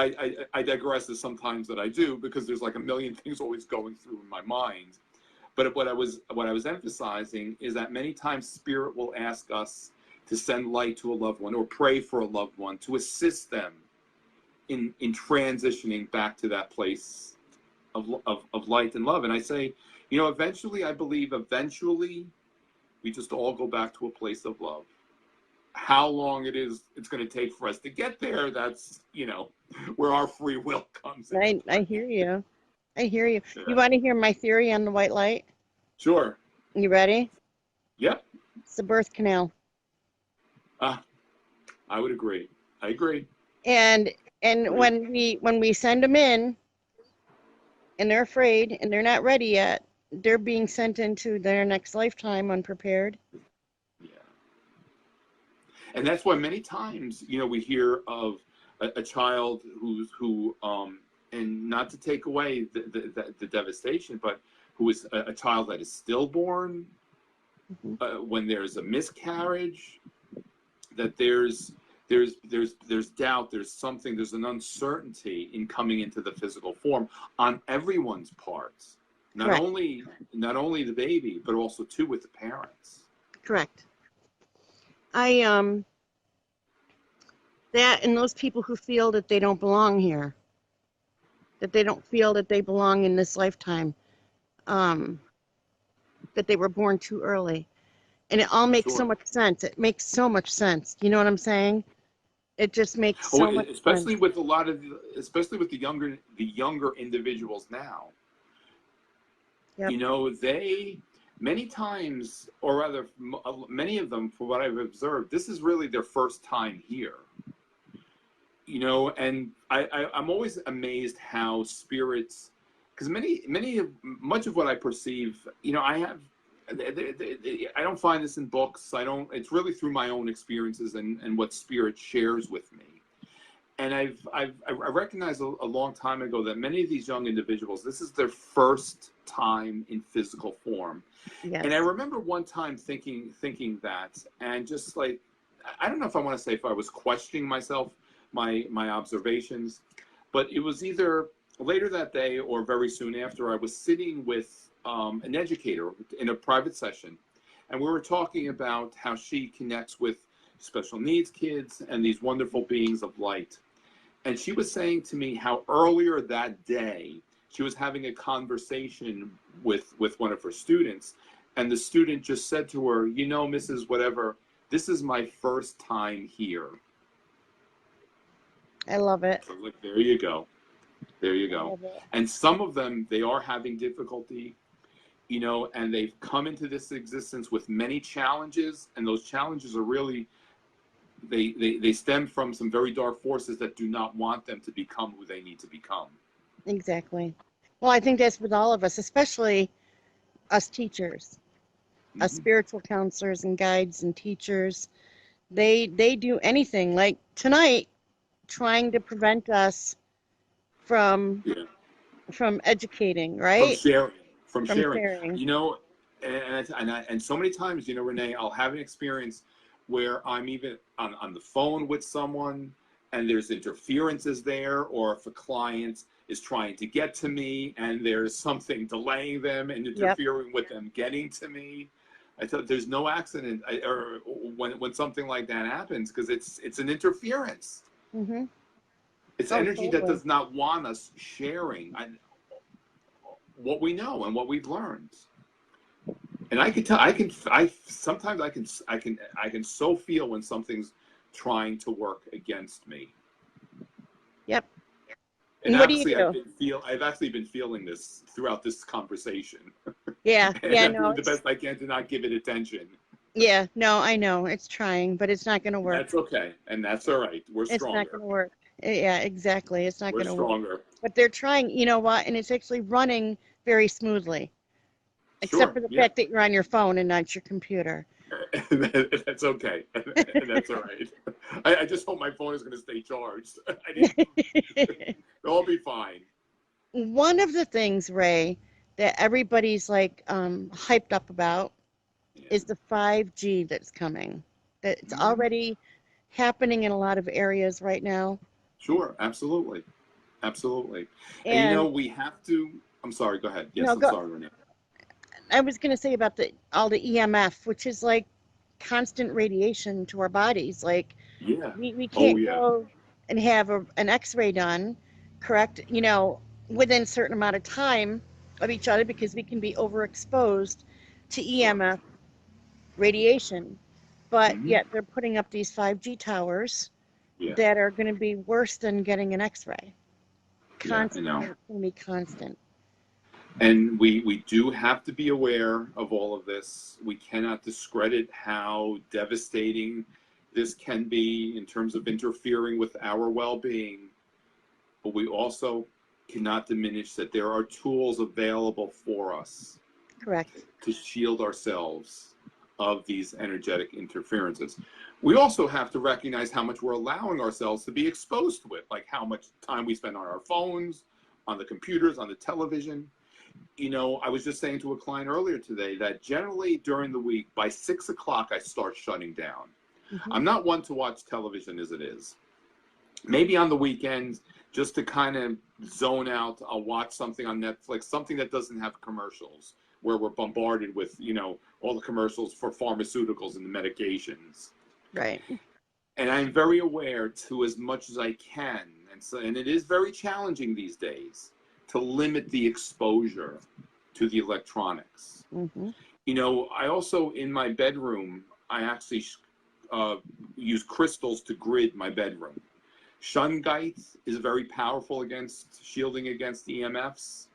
Speaker 2: I digress, as sometimes that I do, because there's like a million things always going through in my mind. But what I was emphasizing is that many times Spirit will ask us to send light to a loved one or pray for a loved one to assist them in transitioning back to that place of light and love. And I say, you know, eventually, I believe eventually we just all go back to a place of love. How long it's going to take for us to get there, that's, you know, where our free will comes in.
Speaker 1: I hear you. I hear you.
Speaker 2: Yeah.
Speaker 1: You want to hear my theory on the white light?
Speaker 2: Sure.
Speaker 1: You ready?
Speaker 2: Yep.
Speaker 1: It's the birth canal.
Speaker 2: I would agree. I agree.
Speaker 1: And when we send them in and they're afraid and they're not ready yet, they're being sent into their next lifetime unprepared.
Speaker 2: Yeah. And that's why many times, you know, we hear of a child who and not to take away the devastation, but who is a child that is stillborn, when there's a miscarriage, that there's doubt, there's an uncertainty in coming into the physical form on everyone's parts. Not
Speaker 1: Correct.
Speaker 2: only the baby, but also too with the parents.
Speaker 1: Correct. That and those people who feel that they don't belong here, that they don't feel that they belong in this lifetime, that they were born too early. And it all makes so
Speaker 2: Sure.
Speaker 1: much sense. It makes so much sense. You know what I'm saying? It just makes so much
Speaker 2: especially
Speaker 1: sense.
Speaker 2: with especially with the younger individuals now.
Speaker 1: Yep.
Speaker 2: You know, they many times, or rather many of them, for what I've observed, this is really their first time here. You know, and I'm always amazed how spirits, because much of what I perceive, you know, I don't find this in books. It's really through my own experiences and what spirit shares with me. And I recognized a long time ago that many of these young individuals, this is their first time in physical form.
Speaker 1: Yes.
Speaker 2: And I remember one time thinking that, and just like, I don't know if I want to say if I was questioning myself, my observations, but it was either later that day or very soon after. I was sitting with an educator in a private session, and we were talking about how she connects with special needs kids and these wonderful beings of light. And she was saying to me how earlier that day she was having a conversation with one of her students, and the student just said to her, you know, Mrs. Whatever, this is my first time here.
Speaker 1: I love it.
Speaker 2: So like, there you go. There you
Speaker 1: I
Speaker 2: go.
Speaker 1: love it.
Speaker 2: And some of them, they are having difficulty, you know, and they've come into this existence with many challenges, and those challenges are really, they stem from some very dark forces that do not want them to become who they need to become.
Speaker 1: Exactly. Well, I think that's with all of us, especially us teachers, us spiritual counselors and guides and teachers. They do anything, like tonight, trying to prevent us from educating, right?
Speaker 2: From sharing. You know, and so many times, you know, Renee, I'll have an experience where I'm even on the phone with someone and there's interferences there, or if a client is trying to get to me and there's something delaying them and interfering with them getting to me. I thought there's no accident or when something like that happens, because it's an interference.
Speaker 1: Mm-hmm.
Speaker 2: It's energy that does not want us sharing what we know and what we've learned. And I can tell, sometimes I can so feel when something's trying to work against me.
Speaker 1: Yep.
Speaker 2: And
Speaker 1: what do you
Speaker 2: do? I've actually been feeling this throughout this conversation.
Speaker 1: Yeah.
Speaker 2: And I'm doing the best I can to not give it attention.
Speaker 1: Yeah. No, I know it's trying, but it's not going to work.
Speaker 2: That's okay, and that's all right. We're stronger.
Speaker 1: It's not going to work. Yeah, exactly. It's not going to work.
Speaker 2: We're stronger.
Speaker 1: But they're trying. You know what? And it's actually running very smoothly, except for the fact that you're on your phone and not your computer.
Speaker 2: That's okay. That's all right. I just hope my phone is going to stay charged. It'll all be fine.
Speaker 1: One of the things, Ray, that everybody's like hyped up about
Speaker 2: Yeah.
Speaker 1: is the 5G that's coming. That it's
Speaker 2: Mhm.
Speaker 1: already happening in a lot of areas right now.
Speaker 2: Sure, absolutely. Absolutely. And
Speaker 1: And
Speaker 2: we have to, I'm sorry, go ahead. Yes,
Speaker 1: no,
Speaker 2: I'm
Speaker 1: go.
Speaker 2: sorry, Renee.
Speaker 1: I was going to say about the all the EMF, which is like constant radiation to our bodies. Like
Speaker 2: Yeah.
Speaker 1: we
Speaker 2: Oh,
Speaker 1: can't
Speaker 2: yeah.
Speaker 1: go and have an X-ray done, correct? Within a certain amount of time of each other because we can be overexposed to
Speaker 2: Sure.
Speaker 1: EMF radiation. But
Speaker 2: Hmm.
Speaker 1: yet they're putting up these 5G towers
Speaker 2: Yeah.
Speaker 1: that are going to be worse than getting an X-ray.
Speaker 2: Yeah, I
Speaker 1: Constant.
Speaker 2: know.
Speaker 1: It's going to be constant.
Speaker 2: And we do have to be aware of all of this. We cannot discredit how devastating this can be in terms of interfering with our well-being, but we also cannot diminish that there are tools available for us
Speaker 1: Correct.
Speaker 2: to shield ourselves of these energetic interferences. We also have to recognize how much we're allowing ourselves to be exposed to it, like how much time we spend on our phones, on the computers, on the television. I was just saying to a client earlier today that generally during the week, by 6 o'clock, I start shutting down.
Speaker 1: Hmm.
Speaker 2: I'm not one to watch television as it is. Maybe on the weekends, just to kind of zone out, I'll watch something on Netflix, something that doesn't have commercials, where we're bombarded with, all the commercials for pharmaceuticals and the medications.
Speaker 1: Right.
Speaker 2: And I'm very aware to as much as I can, and it is very challenging these days to limit the exposure to the electronics.
Speaker 1: Hmm.
Speaker 2: I also in my bedroom, I actually uh, use crystals to grid my bedroom. Shungite is very powerful against shielding against EMFs.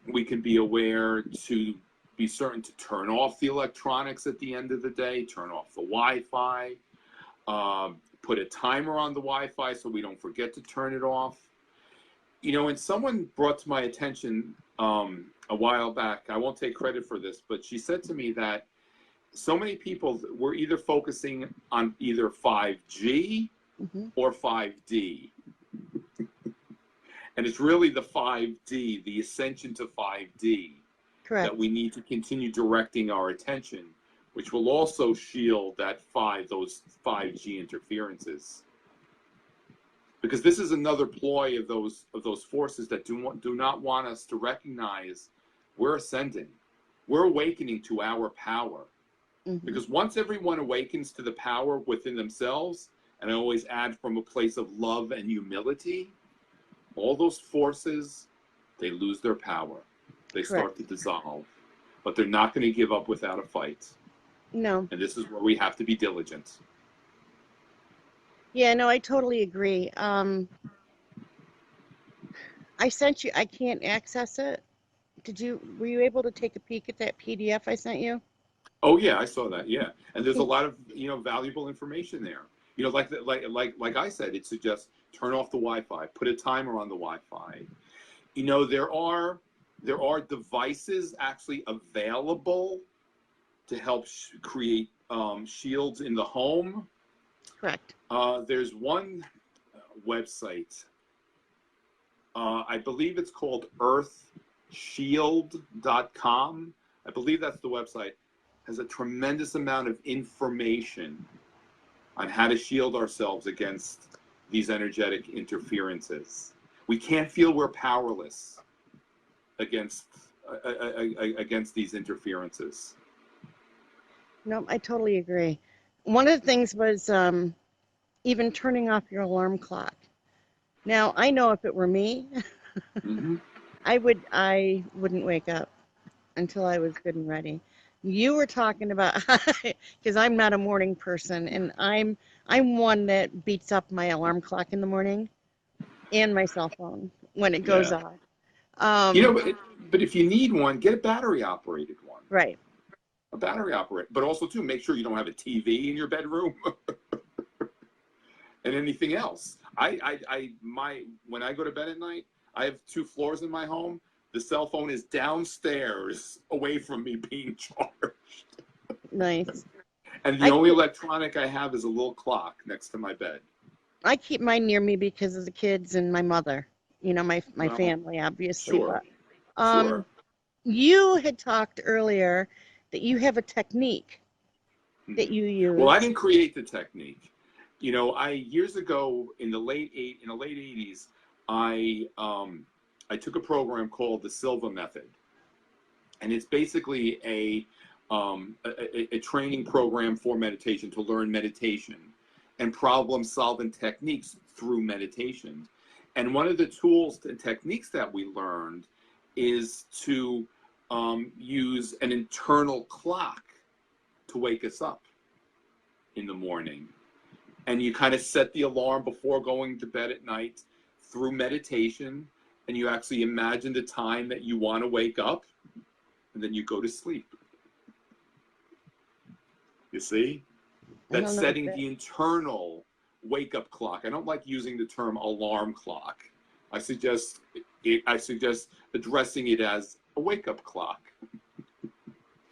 Speaker 2: We can be aware to be certain to turn off the electronics at the end of the day, turn off the Wi-Fi, put a timer on the Wi-Fi so we don't forget to turn it off. And someone brought to my attention a while back, I won't take credit for this, but she said to me that so many people were either focusing on either 5G
Speaker 1: Hmm.
Speaker 2: or 5D. And it's really the 5D, the ascension to 5D, that
Speaker 1: Correct.
Speaker 2: we need to continue directing our attention, which will also shield those 5G interferences. Because this is another ploy of those forces that do not want us to recognize we're ascending, we're awakening to our power.
Speaker 1: Hmm.
Speaker 2: Because once everyone awakens to the power within themselves, and I always add from a place of love and humility, all those forces, they lose their power. They start to
Speaker 1: Correct.
Speaker 2: dissolve. But they're not going to give up without a fight.
Speaker 1: No.
Speaker 2: And this is where we have to be diligent.
Speaker 1: Yeah, no, I totally agree. I sent you, I can't access it. Were you able to take a peek at that PDF I sent you?
Speaker 2: Oh yeah, I saw that. Yeah, and there's a
Speaker 1: Can,
Speaker 2: lot of valuable information there. Like I said, it suggests turn off the Wi-Fi, put a timer on the Wi-Fi. There are devices actually available to help create shields in the home.
Speaker 1: correct.
Speaker 2: There's one website. I believe it's called earthshield.com. I believe that's the website. Has a tremendous amount of information on how to shield ourselves against these energetic interferences. We can't feel we're powerless against against these interferences.
Speaker 1: No, I totally agree. One of the things was even turning off your alarm clock. Now, I know if it were me,
Speaker 2: Mm-hmm.
Speaker 1: I wouldn't wake up until I was good and ready. You were talking about because I'm not a morning person and I'm one that beats up my alarm clock in the morning and my cell phone when it goes
Speaker 2: Yeah.
Speaker 1: off. Um,
Speaker 2: But if you need one, get a battery operated one.
Speaker 1: right.
Speaker 2: A battery operated, but also too make sure you don't have a TV in your bedroom and anything else. When I go to bed at night, I have 2 floors in my home. The cell phone is downstairs, away from me being charged.
Speaker 1: Nice.
Speaker 2: And the
Speaker 1: I
Speaker 2: only
Speaker 1: keep
Speaker 2: electronic I have is a little clock next to my bed.
Speaker 1: I keep mine near me because of the kids and my mother. My
Speaker 2: Well,
Speaker 1: family, obviously.
Speaker 2: sure,
Speaker 1: But
Speaker 2: sure.
Speaker 1: um, you had talked earlier that you have a technique that you
Speaker 2: Well, I
Speaker 1: use.
Speaker 2: didn't create the technique. You know, I years ago in the late 80s, I took a program called the Silva Method, and it's basically a training program for meditation, to learn meditation and problem solving techniques through meditation. And one of the tools and techniques that we learned is to use an internal clock to wake us up in the morning. And you kind of set the alarm before going to bed at night through meditation, and you actually imagine the time that you want to wake up, and then you go to sleep. You see?
Speaker 1: I
Speaker 2: That's
Speaker 1: don't know
Speaker 2: setting
Speaker 1: that.
Speaker 2: the internal wake-up clock. I don't like using the term alarm clock. I suggest addressing it as a wake-up clock.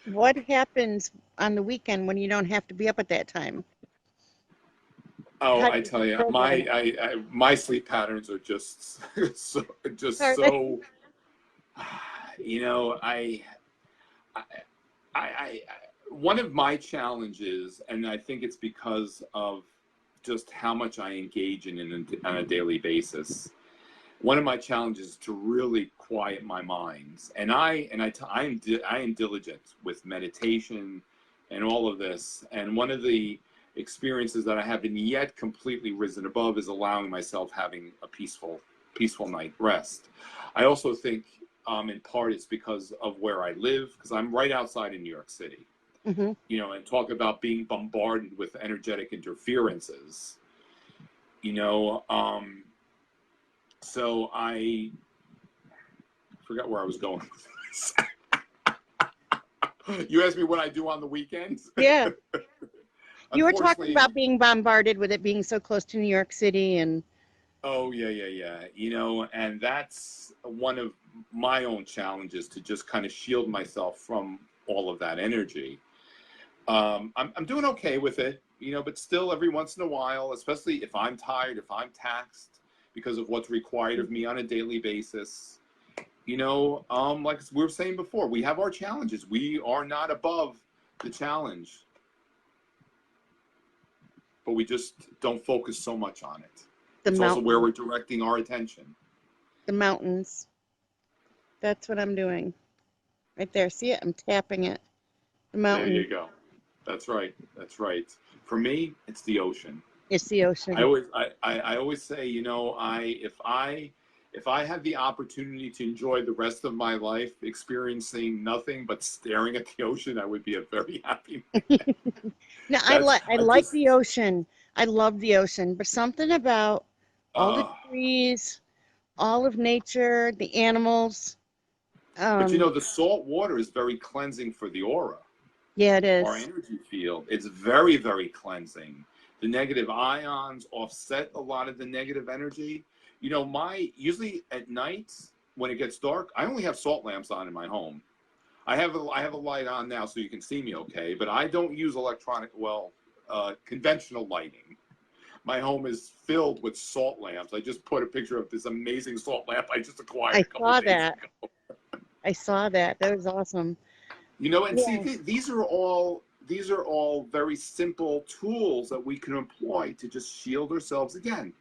Speaker 1: What happens on the weekend when you don't have to be up at that time?
Speaker 2: Oh,
Speaker 1: How do
Speaker 2: I
Speaker 1: you
Speaker 2: tell you,
Speaker 1: program it?
Speaker 2: my sleep patterns are just
Speaker 1: Are they?
Speaker 2: so, you know, I, I one of my challenges, and I think it's because of just how much I engage in it on a daily basis. One of my challenges is to really quiet my mind, and I am diligent with meditation and all of this. And one of the experiences that I haven't yet completely risen above is allowing myself having a peaceful night rest. I also think in part it's because of where I live, because I'm right outside in New York City.
Speaker 1: Mm-hmm.
Speaker 2: You know, and talk about being bombarded with energetic interferences. You know, so I forgot where I was going. You asked me what I do on the weekends.
Speaker 1: Yeah. You were talking
Speaker 2: Unfortunately,
Speaker 1: about being bombarded with it being so close to New York City and
Speaker 2: oh yeah. You know, and that's one of my own challenges, to just kind of shield myself from all of that energy. I'm doing okay with it, you know, but still every once in a while, especially if I'm tired, if I'm taxed because of what's required of me on a daily basis, you know, like we were saying before, we have our challenges. We are not above the challenge, but we just don't focus so much on it.
Speaker 1: the
Speaker 2: It's also where
Speaker 1: mountain,
Speaker 2: we're directing our attention.
Speaker 1: the mountains. That's what I'm doing. Right there. See it? I'm tapping it. The
Speaker 2: There
Speaker 1: mountain
Speaker 2: you go. That's right. That's right. For me, it's the ocean.
Speaker 1: is the
Speaker 2: I
Speaker 1: ocean.
Speaker 2: always, I always say, you know, if I had the opportunity to enjoy the rest of my life experiencing nothing but staring at the ocean, I would be a very happy man.
Speaker 1: No,
Speaker 2: That's,
Speaker 1: I
Speaker 2: I
Speaker 1: like
Speaker 2: just,
Speaker 1: the ocean. I love the ocean, but something about all the
Speaker 2: uh,
Speaker 1: trees, all of nature, the animals.
Speaker 2: but you know,
Speaker 1: Um,
Speaker 2: the salt water is very cleansing for the aura,
Speaker 1: yeah, it
Speaker 2: our
Speaker 1: is.
Speaker 2: energy field. It's very, very cleansing. The negative ions offset a lot of the negative energy. You know, usually at night when it gets dark, I only have salt lamps on in my home. I have a light on now so you can see me okay, but I don't use conventional lighting. My home is filled with salt lamps. I just put a picture of this amazing salt lamp I just acquired
Speaker 1: I
Speaker 2: a couple
Speaker 1: saw
Speaker 2: of days
Speaker 1: that.
Speaker 2: ago.
Speaker 1: I saw that. That was awesome.
Speaker 2: You know, and see,
Speaker 1: Yeah.
Speaker 2: these are all very simple tools that we can employ to just shield ourselves again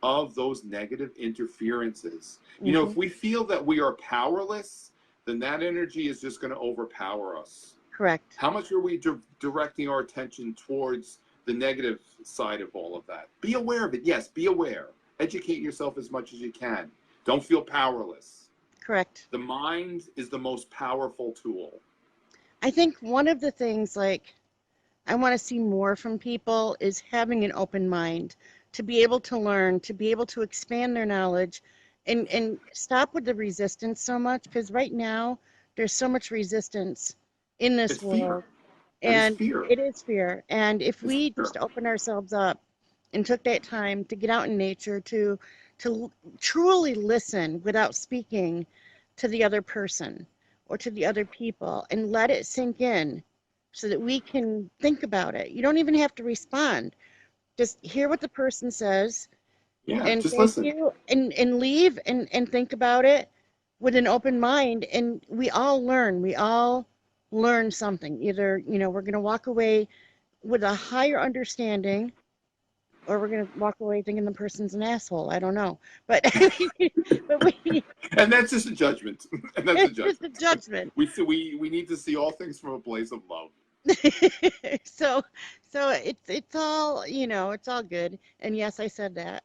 Speaker 2: of those negative interferences. You know,
Speaker 1: Hmm.
Speaker 2: if we feel that we are powerless, then that energy is just going to overpower us.
Speaker 1: Correct.
Speaker 2: How much are we directing our attention towards the negative side of all of that? Be aware of it. Yes, be aware. Educate yourself as much as you can. Don't feel powerless.
Speaker 1: Correct.
Speaker 2: The mind is the most powerful tool.
Speaker 1: I think one of the things like I want to see more from people is having an open mind to be able to learn, to be able to expand their knowledge and stop with the resistance so much because right now there's so much resistance in this
Speaker 2: It's fear.
Speaker 1: world
Speaker 2: That is
Speaker 1: and
Speaker 2: fear.
Speaker 1: it is fear. And if
Speaker 2: It's
Speaker 1: we
Speaker 2: fear.
Speaker 1: just open ourselves up and took that time to get out in nature to truly listen without speaking to the other person or to the other people and let it sink in so that we can think about it. You don't even have to respond. Just hear what the person says
Speaker 2: Yeah,
Speaker 1: and
Speaker 2: just
Speaker 1: thank
Speaker 2: listen.
Speaker 1: you and leave and think about it with an open mind. And we all learn. We all learn something. Either, we're going to walk away with a higher understanding, or we're going to walk away thinking the person's an asshole. I don't know. But but we
Speaker 2: And that's just a judgment. And that's a
Speaker 1: it's just a
Speaker 2: judgment.
Speaker 1: judgment.
Speaker 2: We need to see all things from a place of love.
Speaker 1: so so it's all, it's all good. And yes, I said that.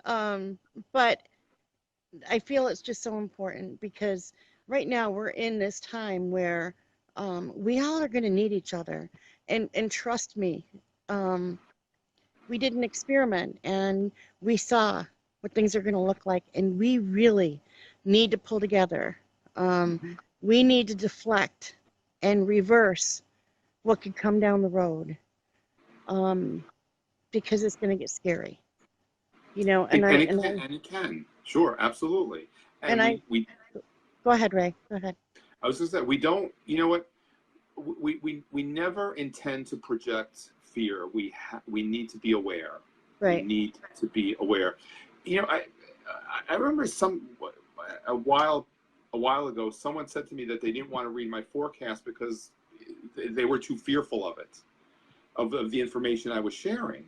Speaker 1: um but I feel it's just so important because right now we're in this time where we all are going to need each other. And trust me, um, we did an experiment and we saw what things are going to look like, and we really need to pull together. Um,
Speaker 2: Mhm.
Speaker 1: we need to deflect and reverse what could come down the road, um, because it's going to get scary, and I and I
Speaker 2: And it can. Sure, absolutely.
Speaker 1: and
Speaker 2: And
Speaker 1: I
Speaker 2: we
Speaker 1: go ahead, Ray. Go ahead.
Speaker 2: I was just saying, we don't, you know what? We never intend to project fear. We need to be aware. We
Speaker 1: Right.
Speaker 2: need to be aware. You know, I remember a while ago, someone said to me that they didn't want to read my forecast because they were too fearful of it, of the information I was sharing.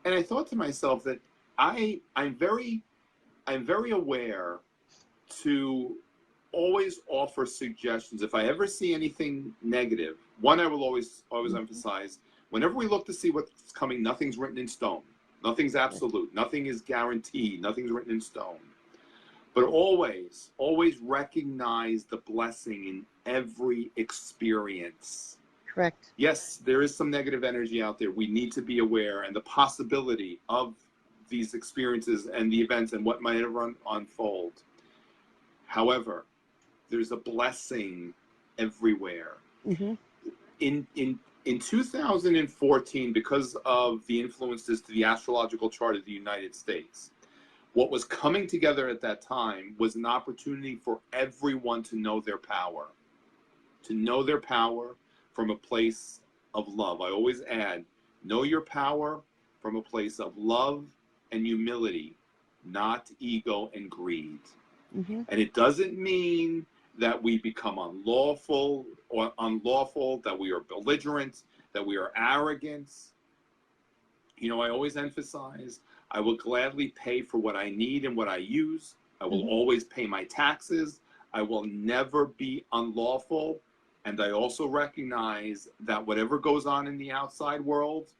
Speaker 2: And I thought to myself that I'm very aware to always offer suggestions. If I ever see anything negative, one, I will always emphasize, whenever we look to see what's coming, nothing's written in stone. Nothing's absolute. Nothing is guaranteed. Nothing's written in stone. But always recognize the blessing in every experience.
Speaker 1: Correct.
Speaker 2: Yes, there is some negative energy out there. We need to be aware, and the possibility of these experiences and the events and what might ever unfold. However, there's a blessing everywhere.
Speaker 1: Mm-hmm.
Speaker 2: In 2014, because of the influences to the astrological chart of the United States, what was coming together at that time was an opportunity for everyone to know their power, from a place of love. I always add, know your power from a place of love and humility, not ego and greed.
Speaker 1: Mm-hmm.
Speaker 2: And it doesn't mean that we become unlawful, that we are belligerent, that we are arrogant. You know, I always emphasize, I will gladly pay for what I need and what I use. I will
Speaker 1: Mm-hmm.
Speaker 2: always pay my taxes. I will never be unlawful. And I also recognize that whatever goes on in the outside world,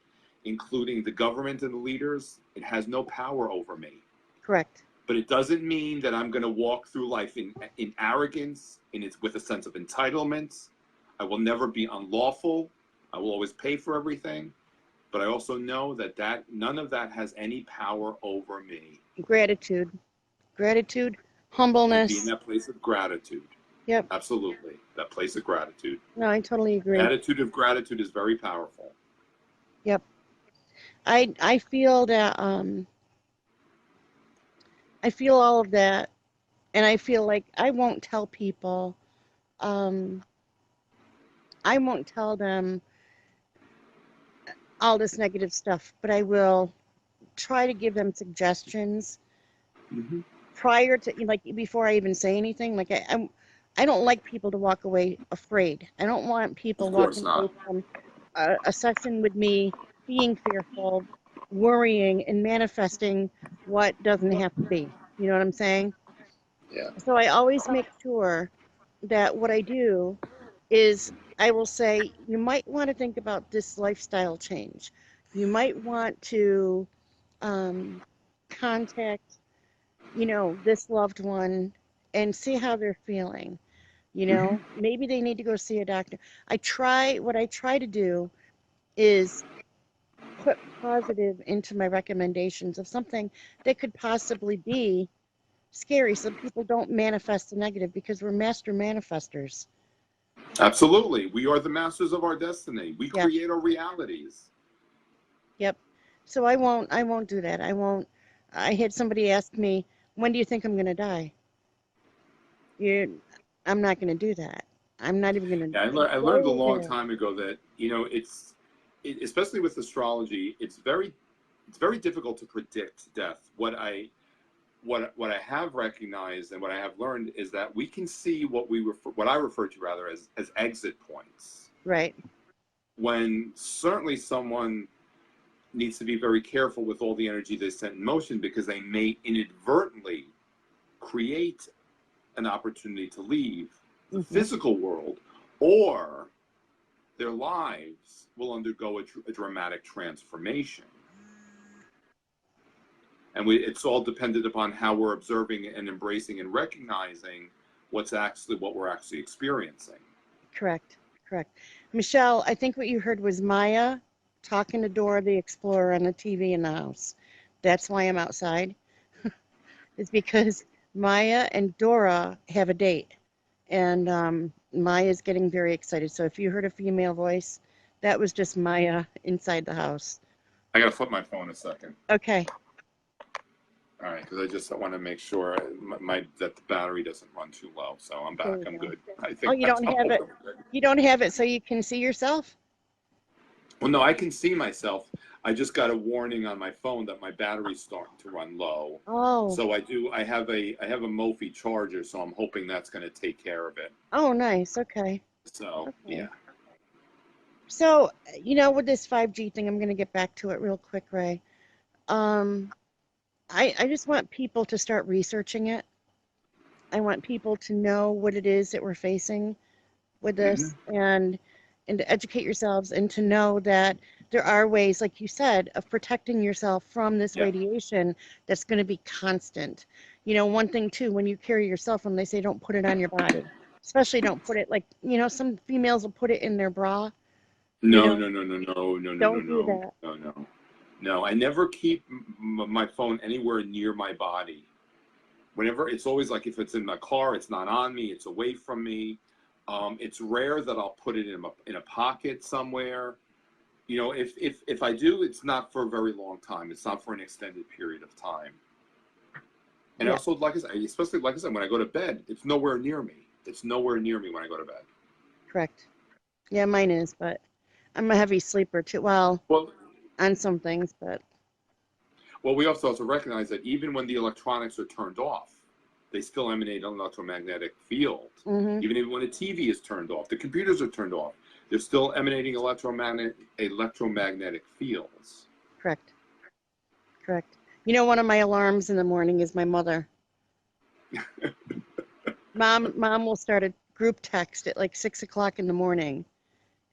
Speaker 2: including the government and the leaders, it has no power over me.
Speaker 1: Correct.
Speaker 2: But it doesn't mean that I'm going to walk through life in arrogance, with a sense of entitlement. I will never be unlawful. I will always pay for everything. But I also know that none of that has any power over me.
Speaker 1: Gratitude,
Speaker 2: And be in
Speaker 1: humbleness.
Speaker 2: that place of gratitude.
Speaker 1: Yep.
Speaker 2: Absolutely. That place of gratitude.
Speaker 1: No, I totally agree.
Speaker 2: Attitude of gratitude is very powerful.
Speaker 1: Yep. I feel that I feel all of that, and I feel like um I won't tell them all this negative stuff, but I will try to give them suggestions
Speaker 2: Mm-hmm.
Speaker 1: prior to, like, before I even say anything. Like, I don't like people to walk away afraid. I don't want people
Speaker 2: Of course
Speaker 1: walking away
Speaker 2: not.
Speaker 1: from a session with me being fearful, worrying, and manifesting what doesn't have to be. You know what I'm saying?
Speaker 2: Yeah.
Speaker 1: So I always make sure that what I do is I will say, you might want to think about this lifestyle change. You might want to um, contact, this loved one and see how they're feeling.
Speaker 2: Mm-hmm.
Speaker 1: Maybe they need to go see a doctor. What I try to do is put positive into my recommendations of something that could possibly be scary, so people don't manifest the negative, because we're master manifestors.
Speaker 2: Absolutely. We are the masters of our destiny. We
Speaker 1: Yeah.
Speaker 2: create our realities.
Speaker 1: Yep. So I won't do that. I had somebody ask me, when do you think I'm going to die? I'm not going to do that. I'm not even going
Speaker 2: Yeah,
Speaker 1: to
Speaker 2: I learned a
Speaker 1: go
Speaker 2: long
Speaker 1: there.
Speaker 2: time ago that, especially with astrology, it's very difficult to predict death. what I have recognized and what I have learned is that we can see what I refer to rather as exit points.
Speaker 1: Right.
Speaker 2: When certainly someone needs to be very careful with all the energy they set in motion, because they may inadvertently create an opportunity to leave the physical world, or their lives will undergo a dramatic transformation. And it's all dependent upon how we're observing and embracing and recognizing what we're actually experiencing.
Speaker 1: Correct. Correct. Michelle, I think what you heard was Maya talking to Dora the Explorer on the TV in the house. That's why I'm outside. It's because Maya and Dora have a date, and Maya's getting very excited. So if you heard a female voice, that was just Maya inside the house.
Speaker 2: I gotta flip my phone a second.
Speaker 1: Okay.
Speaker 2: All right, because I just want to make sure that the battery doesn't run too low. So I'm back. I'm good. I think.
Speaker 1: Oh, you don't have it. You don't have it, so you can see yourself?
Speaker 2: Well, no, I can see myself. I just got a warning on my phone that my battery's starting to run low.
Speaker 1: Oh.
Speaker 2: So I have a Mophie charger, so I'm hoping that's going to take care of it.
Speaker 1: Oh, nice. Okay.
Speaker 2: So,
Speaker 1: Okay.
Speaker 2: yeah.
Speaker 1: So, with this 5G thing, I'm going to get back to it real quick, Ray. I just want people to start researching it. I want people to know what it is that we're facing with this, and to educate yourselves, and to know that there are ways, like you said, of protecting yourself from this radiation that's going to be constant. One thing too, when you carry your cell phone, they say don't put it on your body. Especially don't put it, like, some females will put it in their bra.
Speaker 2: No.
Speaker 1: Don't do that.
Speaker 2: No, I never keep my phone anywhere near my body. Whenever, it's always like, if it's in my car, it's not on me, it's away from me. It's rare that I'll put it in a pocket somewhere. If I do, it's not for a very long time. It's not for an extended period of time. And also, like I said, especially like I said, when I go to bed, it's nowhere near me. It's nowhere near me when I go to bed.
Speaker 1: Correct. Yeah, mine is, but I'm a heavy sleeper too. Well, on some things, but.
Speaker 2: Well, we also have to recognize that even when the electronics are turned off, they still emanate an electromagnetic field. Even when a TV is turned off, the computers are turned off, they're still emanating electromagnetic fields.
Speaker 1: Correct. One of my alarms in the morning is my mother. Mom will start a group text at like 6 o'clock in the morning,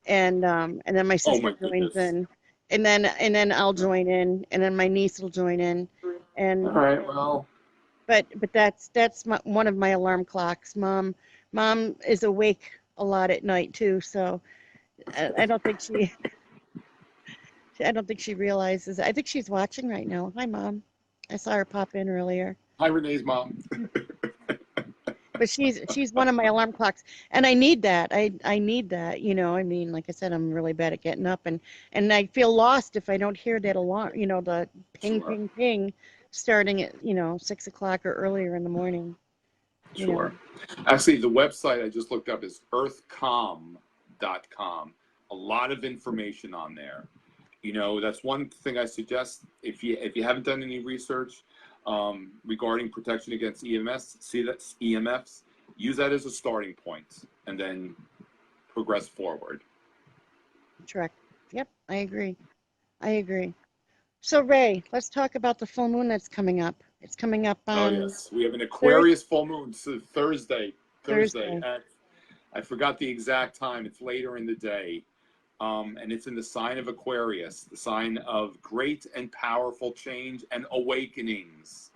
Speaker 1: and then my sister joins in, and then I'll join in, and then my niece will join in, and.
Speaker 2: All right, well.
Speaker 1: But that's one of my alarm clocks. Mom is awake a lot at night too, so I don't think she realizes. I think she's watching right now. Hi, Mom. I saw her pop in earlier.
Speaker 2: Hi, Renee's mom.
Speaker 1: But she's one of my alarm clocks, and I need that. I need that. Like I said, I'm really bad at getting up, and I feel lost if I don't hear that alarm. The ping, ping, ping, starting at 6 o'clock or earlier in the morning.
Speaker 2: Sure. Actually, the website I just looked up is earthcom.com. A lot of information on there. That's one thing I suggest, if you haven't done any research regarding protection against EMFs, use that as a starting point, and then progress forward.
Speaker 1: Correct. Yep, I agree. So, Ray, let's talk about the full moon that's coming up. It's coming up on.
Speaker 2: Oh yes, we have an Aquarius full moon. So Thursday. I forgot the exact time. It's later in the day, and it's in the sign of Aquarius, the sign of great and powerful change and awakenings.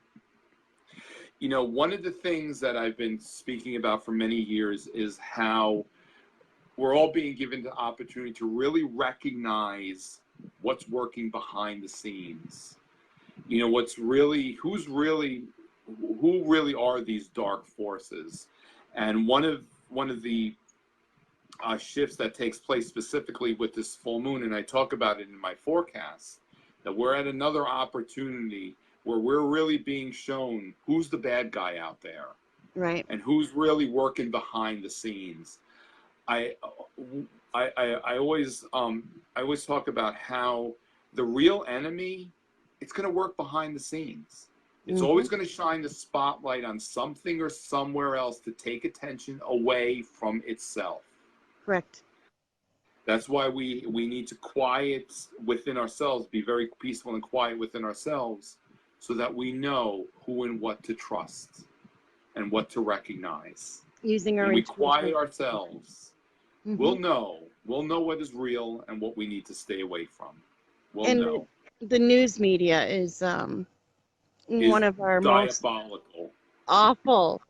Speaker 2: One of the things that I've been speaking about for many years is how we're all being given the opportunity to really recognize what's working behind the scenes. Who really are these dark forces. And one of the shifts that takes place specifically with this full moon, and I talk about it in my forecast, that we're at another opportunity where we're really being shown who's the bad guy out there,
Speaker 1: right?
Speaker 2: And who's really working behind the scenes. I always talk about how the real enemy, it's going to work behind the scenes. It's always going to shine the spotlight on something or somewhere else to take attention away from itself.
Speaker 1: Correct.
Speaker 2: That's why we need to quiet within ourselves, be very peaceful and quiet within ourselves, so that we know who and what to trust and what to recognize.
Speaker 1: Using our
Speaker 2: When we
Speaker 1: intuition.
Speaker 2: quiet ourselves, we'll know what is real and what we need to stay away from. We'll know.
Speaker 1: The news media is one of our most
Speaker 2: diabolical.
Speaker 1: Awful.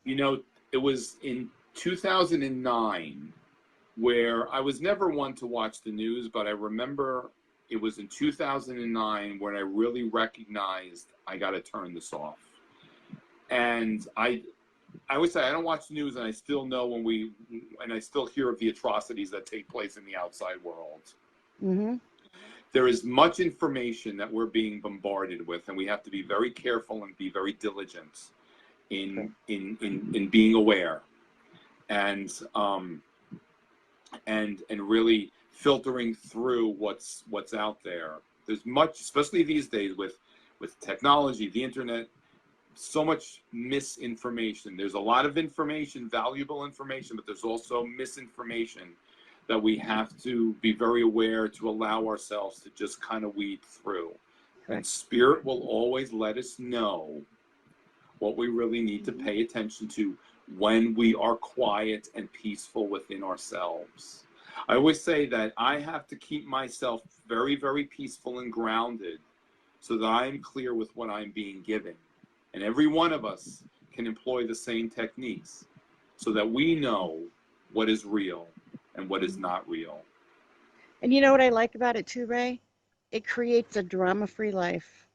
Speaker 2: You know, it was in 2009 where I was never one to watch the news, but I remember it was in 2009 when I really recognized I got to turn this off. And I always say I don't watch the news, and I still know I still hear of the atrocities that take place in the outside world. There is much information that we're being bombarded with, and we have to be very careful and be very diligent in being aware, and really filtering through what's out there. There's much, especially these days with technology, the internet, so much misinformation. There's a lot of information, valuable information, but there's also misinformation that we have to be very aware to allow ourselves to just kind of weed through. And Spirit will always let us know what we really need to pay attention to when we are quiet and peaceful within ourselves. I always say that I have to keep myself very, very peaceful and grounded so that I'm clear with what I'm being given. And every one of us can employ the same techniques so that we know what is real and what is not real.
Speaker 1: And you know what I like about it too, Ray? It creates a drama-free life.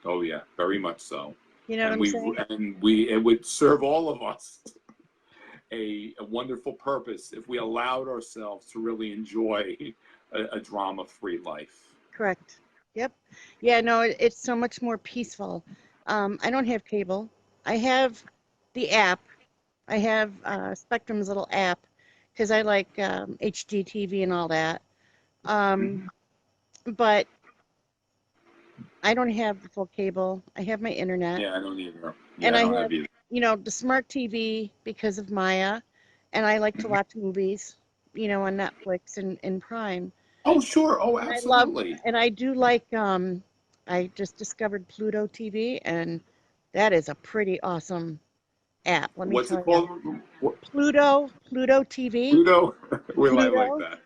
Speaker 2: Oh yeah, very much so.
Speaker 1: You know what I'm saying?
Speaker 2: And it would serve all of us a wonderful purpose if we allowed ourselves to really enjoy a drama-free life.
Speaker 1: Correct. Yep. Yeah, no, it's so much more peaceful. I don't have cable. I have the app. I have Spectrum's little app because I like HGTV and all that. But I don't have the full cable. I have my internet.
Speaker 2: Yeah, I don't either. Yeah,
Speaker 1: And
Speaker 2: I
Speaker 1: I
Speaker 2: don't
Speaker 1: have,
Speaker 2: have either.
Speaker 1: you know, the smart TV because of Maya. And I like to watch movies, you know, on Netflix and Prime.
Speaker 2: Oh, sure. Oh,
Speaker 1: And
Speaker 2: absolutely.
Speaker 1: I do like, I just discovered Pluto TV, and that is a pretty awesome app. Let me
Speaker 2: What's
Speaker 1: tell
Speaker 2: it called?
Speaker 1: you. Pluto TV.
Speaker 2: Pluto? Well, I like
Speaker 1: Pluto.
Speaker 2: that.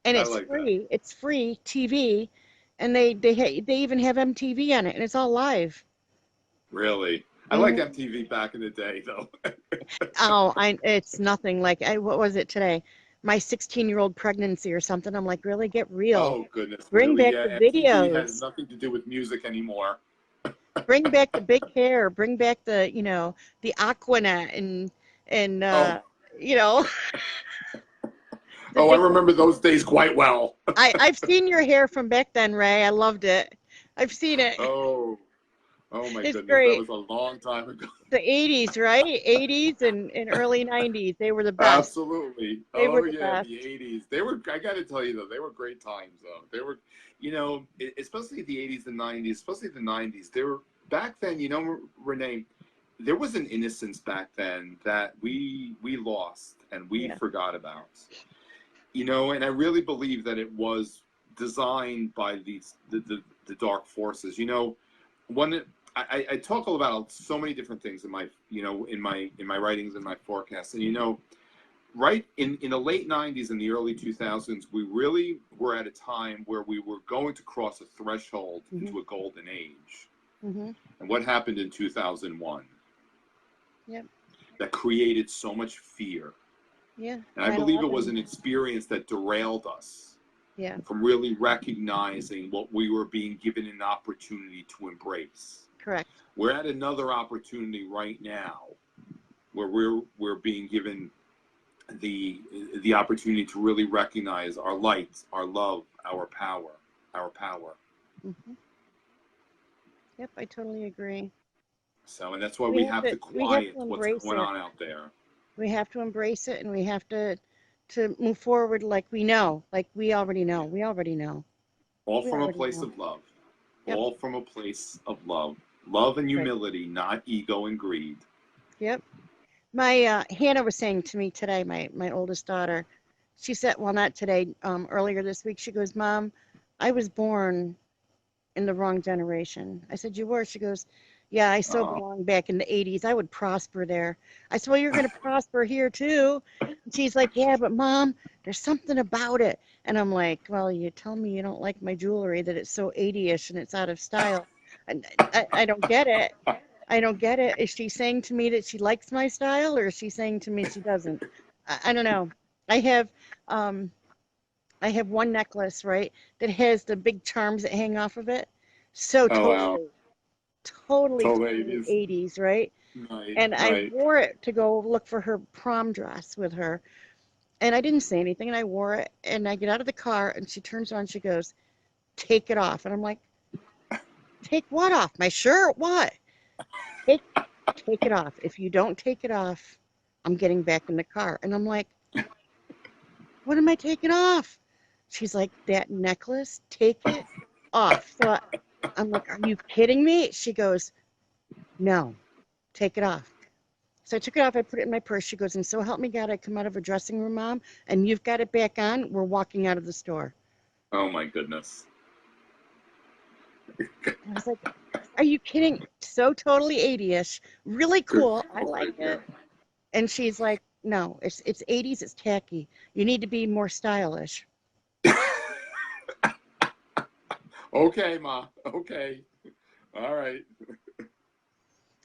Speaker 1: And
Speaker 2: I
Speaker 1: it's
Speaker 2: like that.
Speaker 1: free. It's free TV. And they even have MTV on it, and it's all live.
Speaker 2: Really? I like MTV back in the day, though.
Speaker 1: Oh, it's nothing like, what was it today? My 16-year-old pregnancy or something. I'm like, really, get real.
Speaker 2: Oh, goodness.
Speaker 1: Bring
Speaker 2: Really?
Speaker 1: back
Speaker 2: Yeah,
Speaker 1: the
Speaker 2: MTV has
Speaker 1: videos.
Speaker 2: nothing to do with music anymore.
Speaker 1: Bring back the big hair. Bring back the, you know, the Aquanet and
Speaker 2: Oh.
Speaker 1: you know.
Speaker 2: Oh, I remember those days quite well.
Speaker 1: I've seen your hair from back then, Ray. I loved it. I've seen it.
Speaker 2: Oh my
Speaker 1: It's
Speaker 2: goodness. That
Speaker 1: great.
Speaker 2: was a long time ago.
Speaker 1: The 80s, right? 80s and early 90s. They were the best.
Speaker 2: Absolutely.
Speaker 1: They were
Speaker 2: Oh,
Speaker 1: the
Speaker 2: yeah,
Speaker 1: best.
Speaker 2: the 80s. I got to tell you, though, they were great times, though. They were, you know, especially the 80s and 90s, especially the 90s. They were, back then, you know, Renee, there was an innocence back then that we lost and we forgot about. You know, and I really believe that it was designed by the dark forces. You know, I talk about so many different things in my, you know, in my writings and my forecasts. And, you know, right in the late 90s and the early 2000s, we really were at a time where we were going to cross a threshold into a golden age. And what happened in 2001?
Speaker 1: Yep.
Speaker 2: That created so much fear.
Speaker 1: Yeah.
Speaker 2: And I believe it was an experience that derailed us from really recognizing what we were being given an opportunity to embrace.
Speaker 1: Correct.
Speaker 2: We're at another opportunity right now where we're being given the opportunity to really recognize our light, our love, our power.
Speaker 1: Yep, I totally agree.
Speaker 2: So, and that's why we have to quiet what's going on out there.
Speaker 1: We have to embrace it, and we have to move forward like we know, like we already know.
Speaker 2: All from a place of love.
Speaker 1: Yep.
Speaker 2: all from a place of love. Love and
Speaker 1: Right.
Speaker 2: humility, not ego and greed.
Speaker 1: Yep. My Hannah was saying to me today, my oldest daughter, she said, well, not today, earlier this week, she goes, Mom, I was born in the wrong generation. I said, you were? She goes, yeah, I so
Speaker 2: Oh,
Speaker 1: belong back in the 80s. I would prosper there. I said, well, you're going to prosper here too. And she's like, yeah, but Mom, there's something about it. And I'm like, well, you tell me you don't like my jewelry, that it's so 80ish and it's out of style. And I don't get it. I don't get it. Is she saying to me that she likes my style, or is she saying to me she doesn't? I don't know. I have um I have one necklace, right, that has the big charms that hang off of it. So
Speaker 2: oh wow.
Speaker 1: totally
Speaker 2: Ladies.
Speaker 1: 80s, right?
Speaker 2: Right,
Speaker 1: And I
Speaker 2: right.
Speaker 1: wore it to go look for her prom dress with her. And I didn't say anything, and I wore it, and I get out of the car, and she turns around, she goes, take it off. And I'm like, take what off? My shirt? What? Take take it off. If you don't take it off, I'm getting back in the car. And I'm like, what am I taking off? She's like, that necklace, take it off. So I'm like, are you kidding me? She goes, no, take it off. So I took it off, I put it in my purse. She goes, and so help me God, I come out of a dressing room, Mom, and you've got it back on. We're walking out of the store.
Speaker 2: Oh my goodness.
Speaker 1: I was like, are you kidding? So totally 80ish. Really
Speaker 2: Good
Speaker 1: cool. I
Speaker 2: girl
Speaker 1: like
Speaker 2: right
Speaker 1: it.
Speaker 2: there.
Speaker 1: And she's like, no, it's 80s, it's tacky. You need to be more stylish.
Speaker 2: Okay, Ma. Okay. All right.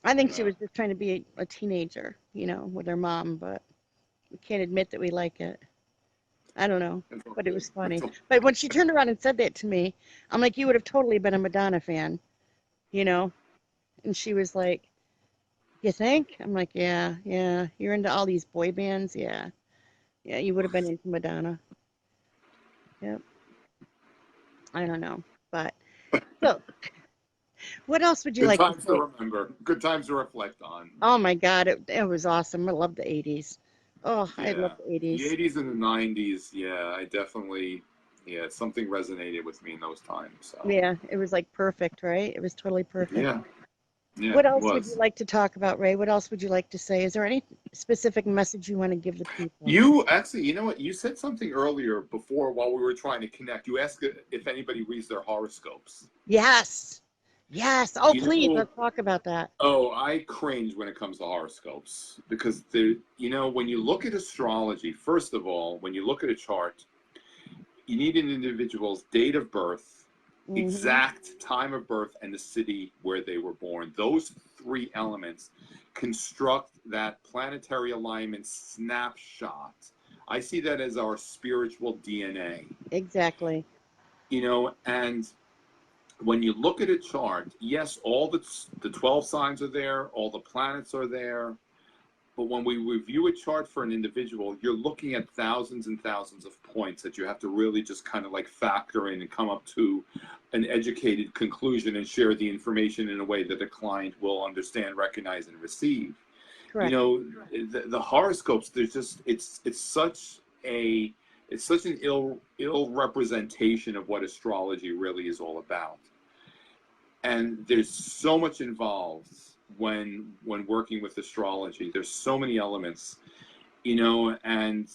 Speaker 1: I think she
Speaker 2: Uh,
Speaker 1: was just trying to be a teenager, with her mom, but we can't admit that we like it. I don't know,
Speaker 2: it's all
Speaker 1: but it
Speaker 2: good.
Speaker 1: was
Speaker 2: It's
Speaker 1: funny.
Speaker 2: all,
Speaker 1: But when she turned around and said that to me, I'm like, you would have totally been a Madonna fan, you know? And she was like, you think? I'm like, yeah, yeah. You're into all these boy bands? Yeah. Yeah, you would have been into Madonna. Yep. I don't know. But so what else would you
Speaker 2: good
Speaker 1: like to
Speaker 2: times to
Speaker 1: say?
Speaker 2: remember. Good times to reflect on.
Speaker 1: Oh my God, it was awesome. I love the 80s. Oh, I love
Speaker 2: Yeah.
Speaker 1: the
Speaker 2: The
Speaker 1: 80s.
Speaker 2: 80s and the 90s, yeah, I definitely, yeah, something resonated with me in those times. So,
Speaker 1: Yeah, it was like perfect, right? It was totally perfect.
Speaker 2: yeah, yeah,
Speaker 1: What
Speaker 2: it
Speaker 1: else would you
Speaker 2: was.
Speaker 1: like to talk about, Ray? What else would you like to say? Is there any specific message you want to give the people?
Speaker 2: You actually, you know what? You said something earlier before while we were trying to connect. You asked if anybody reads their horoscopes.
Speaker 1: Yes. Yes. Oh,
Speaker 2: You
Speaker 1: please,
Speaker 2: know,
Speaker 1: let's talk about that.
Speaker 2: oh, I cringe when it comes to horoscopes because when you look at astrology, first of all, when you look at a chart, you need an individual's date of birth,
Speaker 1: Hmm.
Speaker 2: exact time of birth, and the city where they were born. Those three elements construct that planetary alignment snapshot. I see that as our spiritual DNA,
Speaker 1: Exactly.
Speaker 2: and when you look at a chart, yes, all the 12 signs are there, all the planets are there, but when we review a chart for an individual, you're looking at thousands and thousands of points that you have to really just kind of like factor in and come up to an educated conclusion and share the information in a way that the client will understand, recognize, and receive. You
Speaker 1: Correct.
Speaker 2: know, the horoscopes, there's just it's such an ill representation of what astrology really is all about. And there's so much involved when working with astrology. There's so many elements, and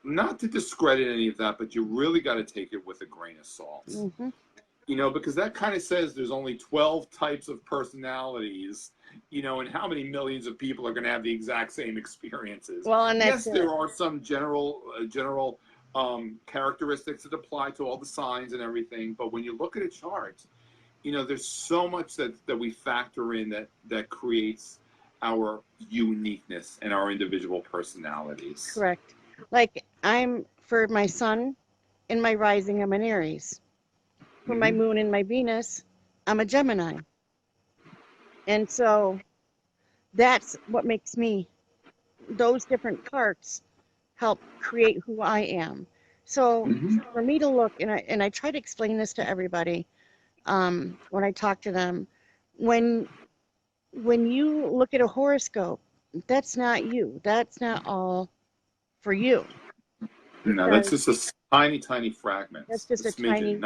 Speaker 2: not to discredit any of that, but you really got to take it with a grain of salt,
Speaker 1: Hmm.
Speaker 2: because that kind of says there's only 12 types of personalities, and how many millions of people are going to have the exact same experiences.
Speaker 1: Well, and that's
Speaker 2: Yes,
Speaker 1: it.
Speaker 2: there are some general characteristics that apply to all the signs and everything, but when you look at a chart, there's so much that we factor in that creates our uniqueness and our individual personalities.
Speaker 1: Correct. Like for my sun and my rising, I'm an Aries. For my
Speaker 2: Hmm.
Speaker 1: moon and my Venus, I'm a Gemini. And so that's what makes me, those different parts help create who I am. So
Speaker 2: Hmm.
Speaker 1: for me to look, and I try to explain this to everybody when I talk to them, when when you look at a horoscope, that's not you. That's not all for you,
Speaker 2: No, that's
Speaker 1: because
Speaker 2: just a tiny, tiny fragment,
Speaker 1: that's
Speaker 2: a
Speaker 1: just
Speaker 2: smidgen,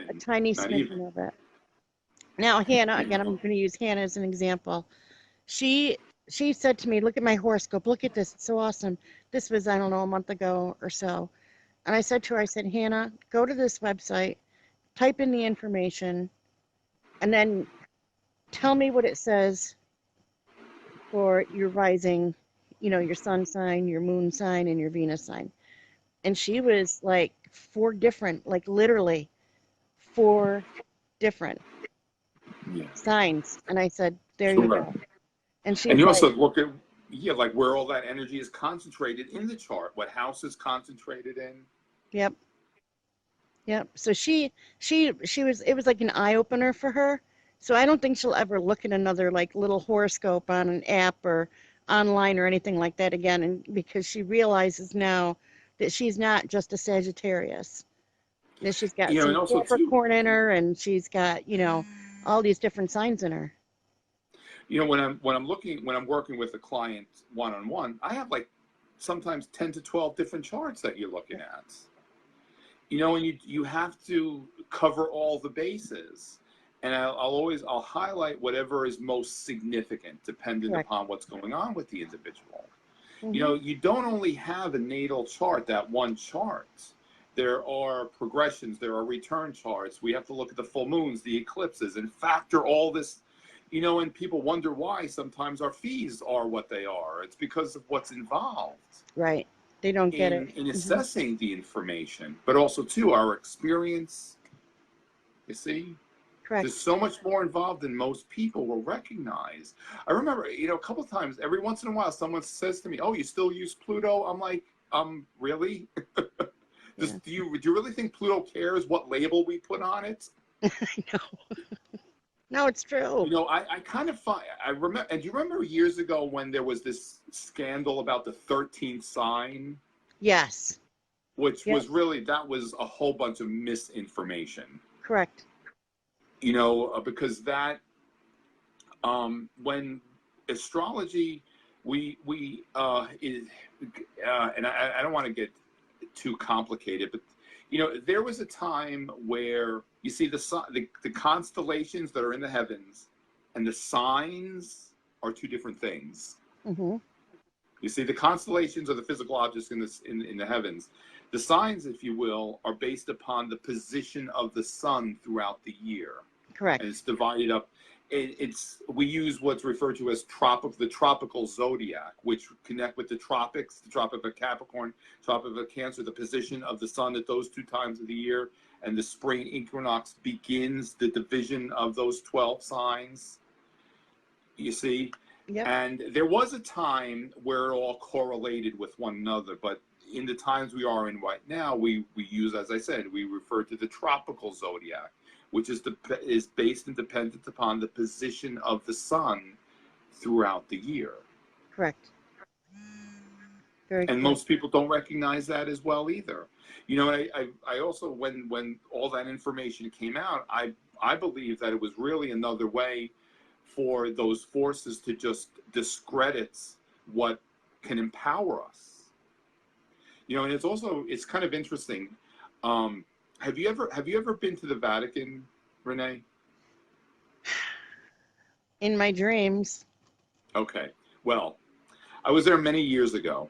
Speaker 1: a tiny
Speaker 2: not even.
Speaker 1: smidgen of it. Now, Hannah,
Speaker 2: You
Speaker 1: again, I'm
Speaker 2: know,
Speaker 1: going to use Hannah as an example. She she said to me, "Look at my horoscope. Look at this. It's so awesome." This was, I don't know, a month ago or so. And I said to her, I said, "Hannah, go to this website, type in the information, and then tell me what it says for your rising, your sun sign, your moon sign, and your Venus sign." And she was like four different, like literally four different
Speaker 2: yeah,
Speaker 1: signs. And I said, "There you
Speaker 2: sure.
Speaker 1: go." And
Speaker 2: And
Speaker 1: she's
Speaker 2: you
Speaker 1: like,
Speaker 2: also look at, yeah, like where all that energy is concentrated in the chart, what house is concentrated in.
Speaker 1: "Yep, yep." So she was, it was like an eye opener for her. So I don't think she'll ever look at another like little horoscope on an app or online or anything like that again. And because she realizes now that she's not just a Sagittarius, that she's got
Speaker 2: And
Speaker 1: some
Speaker 2: also too,
Speaker 1: Capricorn in her, and she's got, all these different signs in her.
Speaker 2: when I'm working with a client one on one, I have like sometimes 10 to 12 different charts that you're looking at. And you have to cover all the bases. And I'll highlight whatever is most significant, dependent
Speaker 1: Correct.
Speaker 2: upon what's going on with the individual.
Speaker 1: Hmm.
Speaker 2: You don't only have a natal chart, that one chart. There are progressions, there are return charts. We have to look at the full moons, the eclipses, and factor all this. And people wonder why sometimes our fees are what they are. It's because of what's involved
Speaker 1: Right. They don't get it.
Speaker 2: in
Speaker 1: Hmm.
Speaker 2: assessing the information, but also too our experience. You see, there's
Speaker 1: Correct.
Speaker 2: so much more involved than most people will recognize. I remember, a couple of times, every once in a while, someone says to me, "Oh, you still use Pluto?" I'm like, really?
Speaker 1: Yeah.
Speaker 2: Do you really think Pluto cares what label we put on it?
Speaker 1: I know. No, it's true.
Speaker 2: I kind of find, I remember, and do you remember years ago when there was this scandal about the 13th sign,
Speaker 1: Yes.
Speaker 2: which
Speaker 1: Yep.
Speaker 2: was really, that was a whole bunch of misinformation,
Speaker 1: Correct.
Speaker 2: because that, when astrology, and I don't want to get too complicated, but there was a time where you see the constellations that are in the heavens and the signs are two different things.
Speaker 1: Hmm.
Speaker 2: You see, the constellations are the physical objects in the heavens. The signs, if you will, are based upon the position of the sun throughout the year, and
Speaker 1: Correct.
Speaker 2: it's divided up. We use what's referred to as the tropical zodiac, which connect with the tropics, the Tropic of Capricorn, Tropic of Cancer, the position of the sun at those two times of the year, and the spring equinox begins the division of those 12 signs. You see,
Speaker 1: Yep.
Speaker 2: and there was a time where it all correlated with one another, but in the times we are in right now, we use, as I said, we refer to the tropical zodiac, which is based and dependent upon the position of the sun throughout the year.
Speaker 1: Correct. Very
Speaker 2: And
Speaker 1: correct.
Speaker 2: most people don't recognize that as well either. I also, when all that information came out, I believe that it was really another way for those forces to just discredit what can empower us. And it's kind of interesting. Have you ever been to the Vatican, Renee?
Speaker 1: In my dreams.
Speaker 2: Okay. Well, I was there many years ago.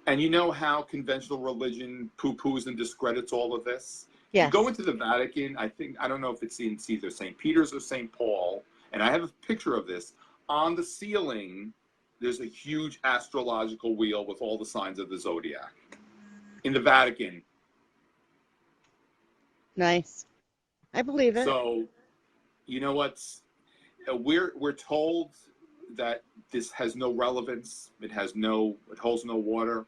Speaker 2: And you know how conventional religion poo-poos and discredits all of this? If you go
Speaker 1: Yes.
Speaker 2: into the Vatican, I don't know if it's either St. Peter's or St. Paul, and I have a picture of this. On the ceiling, there's a huge astrological wheel with all the signs of the zodiac. In the Vatican.
Speaker 1: Nice. I believe it.
Speaker 2: So, you know what's we're told that this has no relevance, it holds no water.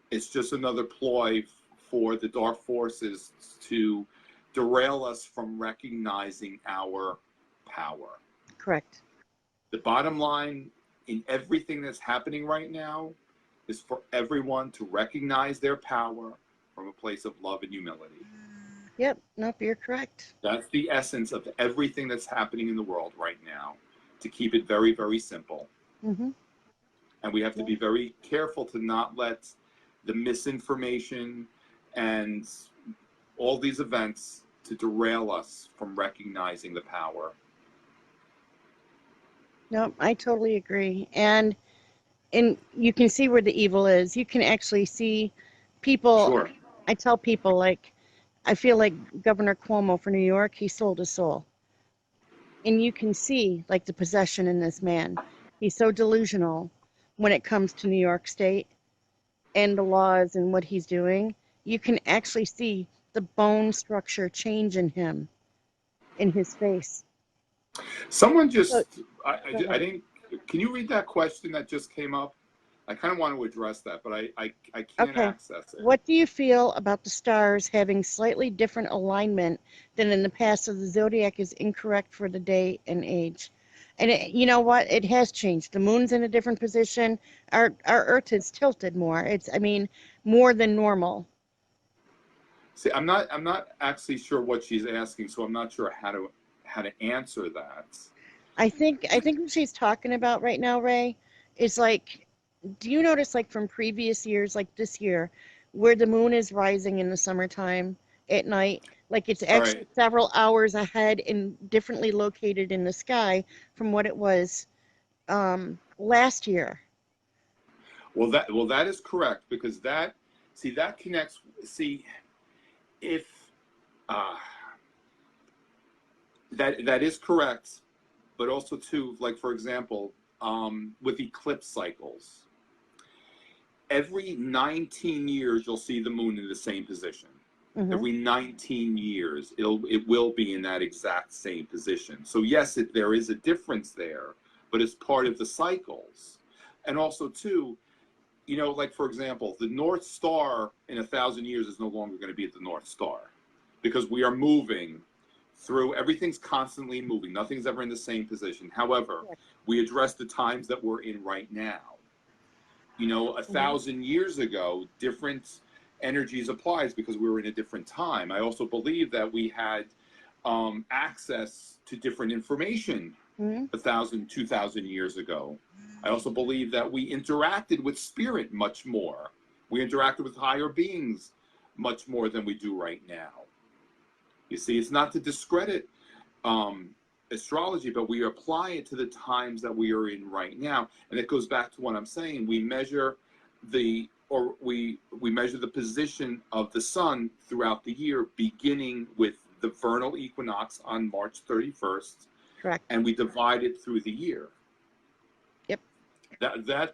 Speaker 2: It's just another ploy for the dark forces to derail us from recognizing our power.
Speaker 1: Correct.
Speaker 2: The bottom line in everything that's happening right now is for everyone to recognize their power from a place of love and humility.
Speaker 1: Yep. Nope, you're correct.
Speaker 2: That's the essence of everything that's happening in the world right now, to keep it very, very simple.
Speaker 1: Hmm.
Speaker 2: And we have to
Speaker 1: Yep.
Speaker 2: be very careful to not let the misinformation and all these events to derail us from recognizing the power.
Speaker 1: No, I totally agree. And you can see where the evil is. You can actually see people.
Speaker 2: Sure.
Speaker 1: I tell people, like, I feel like Governor Cuomo for New York, he sold his soul. And you can see like the possession in this man. He's so delusional when it comes to New York State and the laws and what he's doing. You can actually see the bone structure change in him, in his face.
Speaker 2: Someone
Speaker 1: So,
Speaker 2: just,
Speaker 1: go
Speaker 2: I
Speaker 1: ahead.
Speaker 2: didn't, can you read that question that just came up? I kind of want to address that, but I can't
Speaker 1: Okay.
Speaker 2: access it.
Speaker 1: What do you feel about the stars having slightly different alignment than in the past, so the zodiac is incorrect for the day and age? And you know what? It has changed. The moon's in a different position. Our Earth is tilted more. It's, I mean, more than normal.
Speaker 2: See, I'm not actually sure what she's asking, so I'm not sure how to answer that.
Speaker 1: I think what she's talking about right now, Ray, is like, do you notice like from previous years, like this year, where the moon is rising in the summertime at night, like it's
Speaker 2: All
Speaker 1: actually
Speaker 2: right.
Speaker 1: several hours ahead and differently located in the sky from what it was last year.
Speaker 2: Well, that is correct because that, see, that connects. See, if uh, that is correct, but also too, like for example, with eclipse cycles, every 19 years you'll see the moon in the same position.
Speaker 1: Hmm.
Speaker 2: Every 19 years it will be in that exact same position. So yes, there is a difference there, but it's part of the cycles. And also too, you know, like for example, the North Star in 1,000 years is no longer going to be at the North Star because we are moving through, everything's constantly moving. Nothing's ever in the same position. However, we address the times that we're in right now. You know, a
Speaker 1: Hmm.
Speaker 2: 1,000 years ago, different energies applies because we were in a different time. I also believe that we had access to different information
Speaker 1: Hmm.
Speaker 2: 1,000, 2,000 years ago. I also believe that we interacted with spirit much more. We interacted with higher beings much more than we do right now. You see, it's not to discredit um, astrology, but we apply it to the times that we are in right now. And it goes back to what I'm saying. We measure we measure the position of the sun throughout the year, beginning with the vernal equinox on March 31st,
Speaker 1: Correct.
Speaker 2: and we divide it through the year.
Speaker 1: Yep.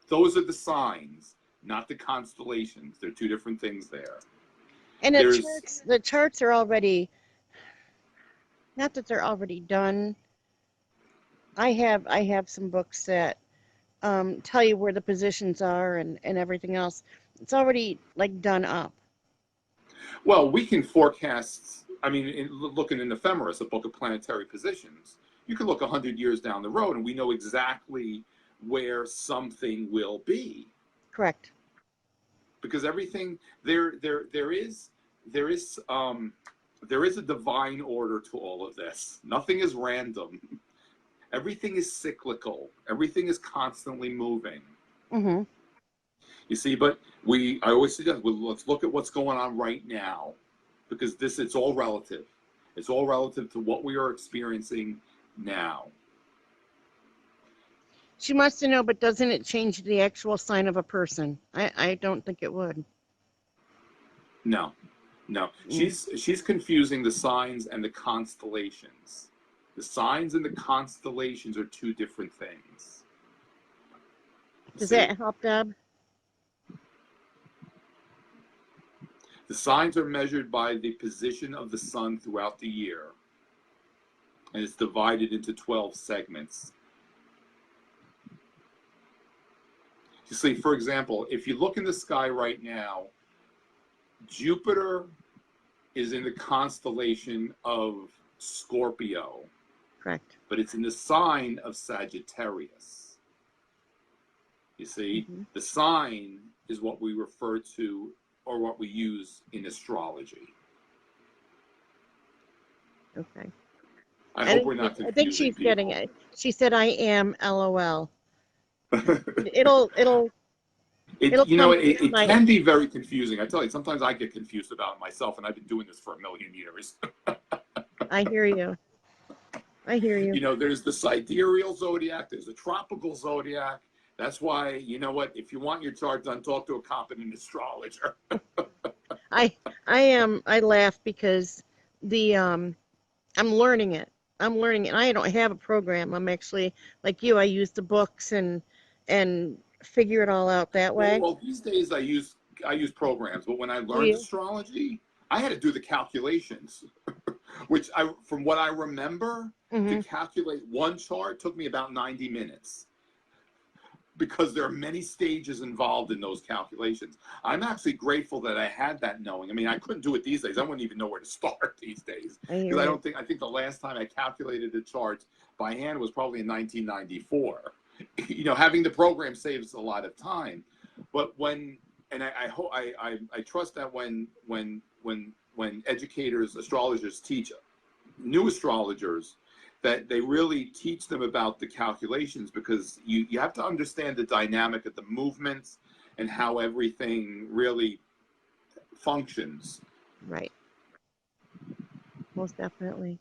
Speaker 2: Those are the signs, not the constellations. They're two different things there.
Speaker 1: And
Speaker 2: There's
Speaker 1: the charts are already, not that they're already done. I have some books that tell you where the positions are and everything else. It's already like done up.
Speaker 2: Well, we can forecast. I mean, looking in Ephemeris, a book of planetary positions, you can look 100 years down the road, and we know exactly where something will be
Speaker 1: Correct.
Speaker 2: because everything there is there is a divine order to all of this. Nothing is random. Everything is cyclical. Everything is constantly moving.
Speaker 1: Hmm.
Speaker 2: You see, but I always suggest, well, let's look at what's going on right now because it's all relative. It's all relative to what we are experiencing now.
Speaker 1: She wants to know, but doesn't it change the actual sign of a person? I don't think it would.
Speaker 2: No, no.
Speaker 1: Mm.
Speaker 2: She's confusing the signs and the constellations. The signs and the constellations are two different things. You
Speaker 1: Does
Speaker 2: see,
Speaker 1: that help, Deb?
Speaker 2: the signs are measured by the position of the sun throughout the year, and it's divided into 12 segments. You see, for example, if you look in the sky right now, Jupiter is in the constellation of Scorpio,
Speaker 1: Correct.
Speaker 2: but it's in the sign of Sagittarius. You see,
Speaker 1: Hmm.
Speaker 2: the sign is what we refer to or what we use in astrology.
Speaker 1: Okay.
Speaker 2: I hope we're not
Speaker 1: I think
Speaker 2: confusing
Speaker 1: she's getting
Speaker 2: people.
Speaker 1: it. She said, "I am LOL." It'll
Speaker 2: You know,
Speaker 1: come through
Speaker 2: it
Speaker 1: tonight.
Speaker 2: can be very confusing. I tell you, sometimes I get confused about myself, and I've been doing this for a million years.
Speaker 1: I hear you. I hear you.
Speaker 2: You know, there's the sidereal zodiac, there's the tropical zodiac. That's why, you know what, if you want your chart done, talk to a competent astrologer.
Speaker 1: I I laugh because the I'm learning it. I'm learning it. I don't have a program. I'm actually like you. I use the books and figure it all out that way.
Speaker 2: Well, these days I use programs, but when I
Speaker 1: Do
Speaker 2: learned
Speaker 1: you?
Speaker 2: astrology, I had to do the calculations, which from what I remember, to
Speaker 1: Hmm.
Speaker 2: calculate one chart took me about 90 minutes because there are many stages involved in those calculations. I'm actually grateful that I had that knowing. I mean, I couldn't do it these days. I wouldn't even know where to start these days
Speaker 1: I hear
Speaker 2: because
Speaker 1: you.
Speaker 2: I think the last time I calculated the charts by hand was probably in 1994. You know, having the program saves a lot of time. But when, and I hope, I trust that when educators, astrologers teach new astrologers, that they really teach them about the calculations, because you have to understand the dynamic of the movements and how everything really functions.
Speaker 1: Right. Most definitely.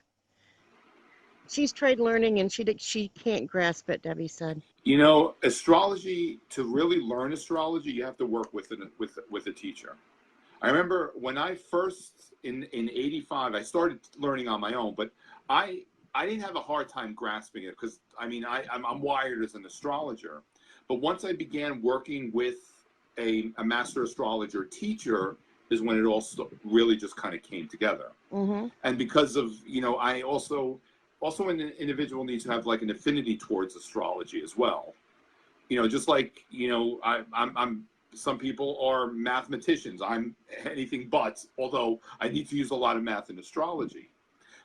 Speaker 1: She's tried learning and she can't grasp it, Debbie said.
Speaker 2: You know, astrology, to really learn astrology, you have to work with a teacher. I remember when I first in '85, I started learning on my own, but I didn't have a hard time grasping it because I mean I'm wired as an astrologer, but once I began working with a master astrologer teacher is when it all really just kind of came together.
Speaker 1: Mm-hmm.
Speaker 2: And because of, you know, I also an individual needs to have like an affinity towards astrology as well. You know, just like, you know, I'm some people are mathematicians. I'm anything but, although I need to use a lot of math in astrology.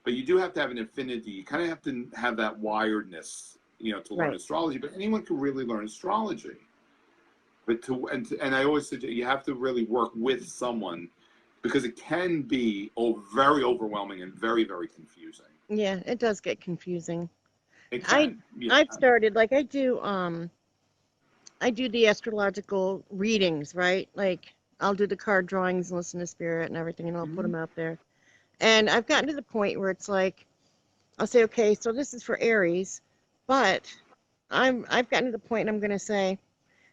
Speaker 2: But you do have to have an affinity. You kind of have to have that wiredness, you know, to learn
Speaker 1: Right.
Speaker 2: astrology. But anyone can really learn astrology. But and I always suggest you have to really work with someone, because it can be very overwhelming and very, very confusing.
Speaker 1: Yeah, it does get confusing.
Speaker 2: It
Speaker 1: I
Speaker 2: can. Yeah.
Speaker 1: I've started like I do the astrological readings, right? Like I'll do the card drawings and listen to spirit and everything and I'll put
Speaker 2: Mhm.
Speaker 1: them out there. And I've gotten to the point where it's like I'll say, okay, so this is for Aries, but I've gotten to the point I'm going to say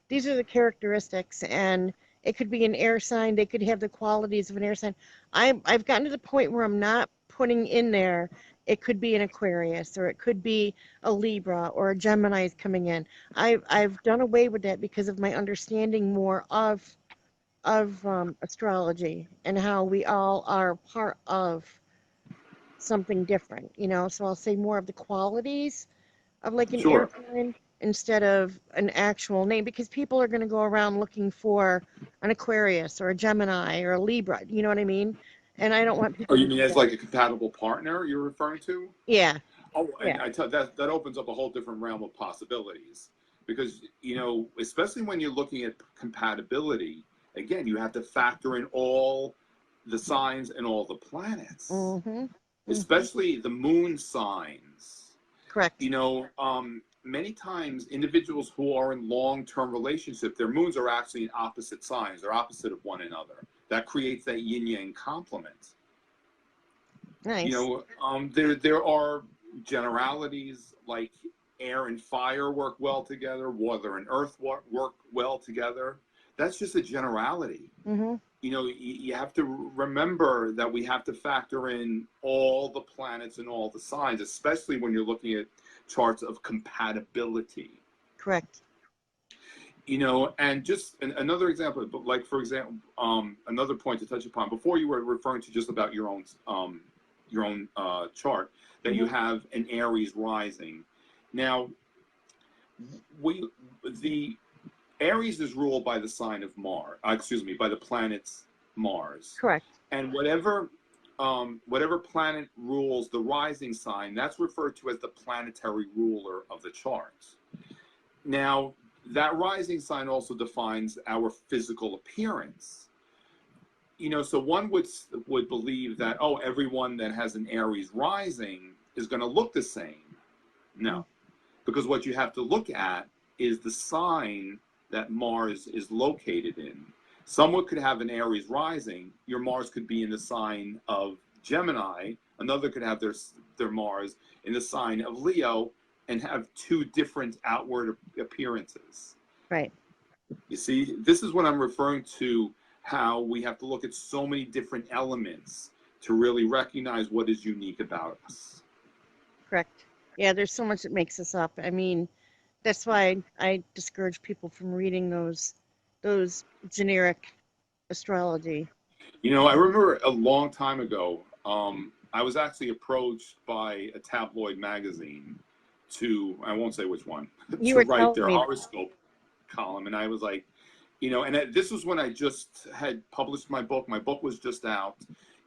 Speaker 1: these are the characteristics, and it could be an air sign. They could have the qualities of an air sign. I've gotten to the point where I'm not putting in there. It could be an Aquarius, or it could be a Libra, or a Gemini's coming in. I've done away with that because of my understanding more of astrology and how we all are part of something different, you know. So I'll say more of the qualities of like an air
Speaker 2: Sure.
Speaker 1: sign instead of an actual name, because people are going to go around looking for an Aquarius or a Gemini or a Libra. You know what I mean? And I don't want
Speaker 2: Oh,
Speaker 1: people to
Speaker 2: you
Speaker 1: do
Speaker 2: mean as
Speaker 1: that.
Speaker 2: like a compatible partner you're referring to?
Speaker 1: Yeah,
Speaker 2: Oh,
Speaker 1: yeah.
Speaker 2: and I tell that opens up a whole different realm of possibilities, because, you know, especially when you're looking at compatibility, again, you have to factor in all the signs and all the planets,
Speaker 1: Mm-hmm. Mm-hmm.
Speaker 2: especially the moon signs.
Speaker 1: Correct.
Speaker 2: You know, many times individuals who are in long-term relationship, their moons are actually in opposite signs. They're opposite of one another. That creates that yin-yang complement. You
Speaker 1: Nice.
Speaker 2: know, there are generalities like air and fire work well together, water and earth work well together. That's just a generality.
Speaker 1: Mm-hmm.
Speaker 2: You know, you have to remember that we have to factor in all the planets and all the signs, especially when you're looking at charts of compatibility.
Speaker 1: Correct.
Speaker 2: You know, and just another example, but like for example, another point to touch upon before, you were referring to just about your own chart, that you
Speaker 1: Mm-hmm.
Speaker 2: have an Aries rising. Now, we the Aries is ruled by the sign of Mars. Excuse me, by the planets Mars,
Speaker 1: Correct.
Speaker 2: and whatever planet rules the rising sign, that's referred to as the planetary ruler of the chart. Now, that rising sign also defines our physical appearance. You know, so one would believe that, oh, everyone that has an Aries rising is going to look the same.
Speaker 1: Mm-hmm.
Speaker 2: No, because what you have to look at is the sign that Mars is located in. Someone could have an Aries rising. Your Mars could be in the sign of Gemini. Another could have their Mars in the sign of Leo and have two different outward appearances.
Speaker 1: Right.
Speaker 2: You see, this is what I'm referring to, how we have to look at so many different elements to really recognize what is unique about us.
Speaker 1: Correct. Yeah, there's so much that makes us up. I mean, that's why I discourage people from reading those generic astrology.
Speaker 2: You know, I remember a long time ago, I was actually approached by a tabloid magazine to, I won't say which one,
Speaker 1: You
Speaker 2: to
Speaker 1: were
Speaker 2: write
Speaker 1: telling
Speaker 2: their
Speaker 1: me.
Speaker 2: horoscope column. And I was like, you know, and this was when I just had published my book. My book was just out,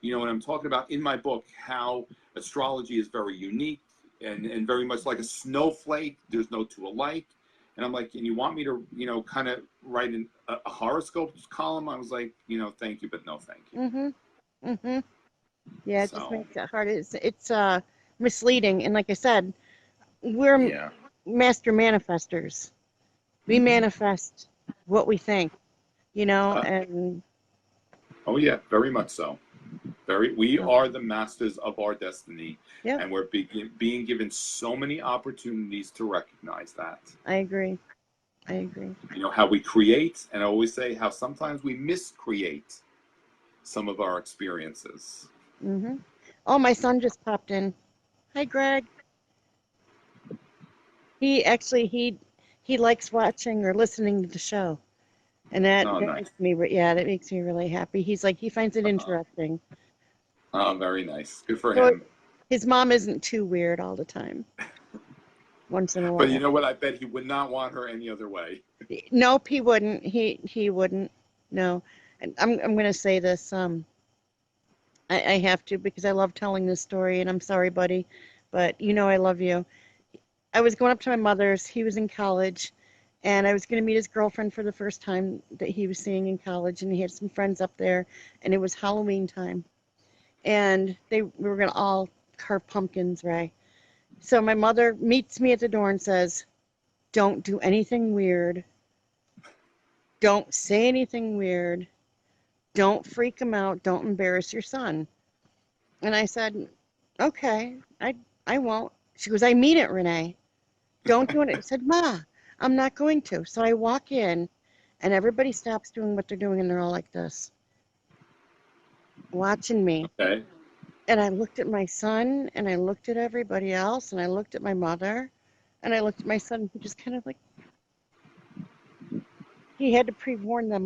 Speaker 2: you know, and I'm talking about in my book how astrology is very unique and very much like a snowflake. There's no two alike. And I'm like, and you want me to, you know, kind of write a horoscope column? I was like, you know, thank you, but no thank you.
Speaker 1: Mm-hmm. Mm-hmm. Yeah, it just
Speaker 2: So,
Speaker 1: makes it hard. It's misleading. And like I said, we're
Speaker 2: yeah.
Speaker 1: master manifestors. We manifest what we think, you know, and
Speaker 2: Oh yeah, very much so. We are the masters of our destiny,
Speaker 1: yeah,
Speaker 2: and we're being given so many opportunities to recognize that.
Speaker 1: I agree. I agree.
Speaker 2: You know, how we create, and I always say how sometimes we miscreate some of our experiences.
Speaker 1: Mm-hmm. Oh, my son just popped in. Hi, Greg. He actually he likes watching or listening to the show, and that
Speaker 2: Oh,
Speaker 1: that
Speaker 2: nice.
Speaker 1: makes me yeah, that makes me really happy. He's like he finds it interesting.
Speaker 2: Oh, very nice. Good for
Speaker 1: So
Speaker 2: him.
Speaker 1: his mom isn't too weird all the time. Once in a
Speaker 2: But you
Speaker 1: while.
Speaker 2: know what? I bet he would not want her any other way.
Speaker 1: Nope, he wouldn't. He wouldn't. No. And I'm gonna say this. I have to because I love telling this story, and I'm sorry, buddy, but you know I love you. I was going up to my mother's. He was in college, and I was going to meet his girlfriend for the first time that he was seeing in college, and he had some friends up there, and it was Halloween time, and we were going to all carve pumpkins, Ray. So my mother meets me at the door and says, "Don't do anything weird. Don't say anything weird. Don't freak him out. Don't embarrass your son." And I said, "Okay, I won't." She goes, "I mean it, Renee. Don't do it." I said, "Ma, I'm not going to." So I walk in, and everybody stops doing what they're doing, and they're all like this, watching me.
Speaker 2: Okay.
Speaker 1: And I looked at my son, and I looked at everybody else, and I looked at my mother, and I looked at my son, who just kind of like, he had to pre-warn them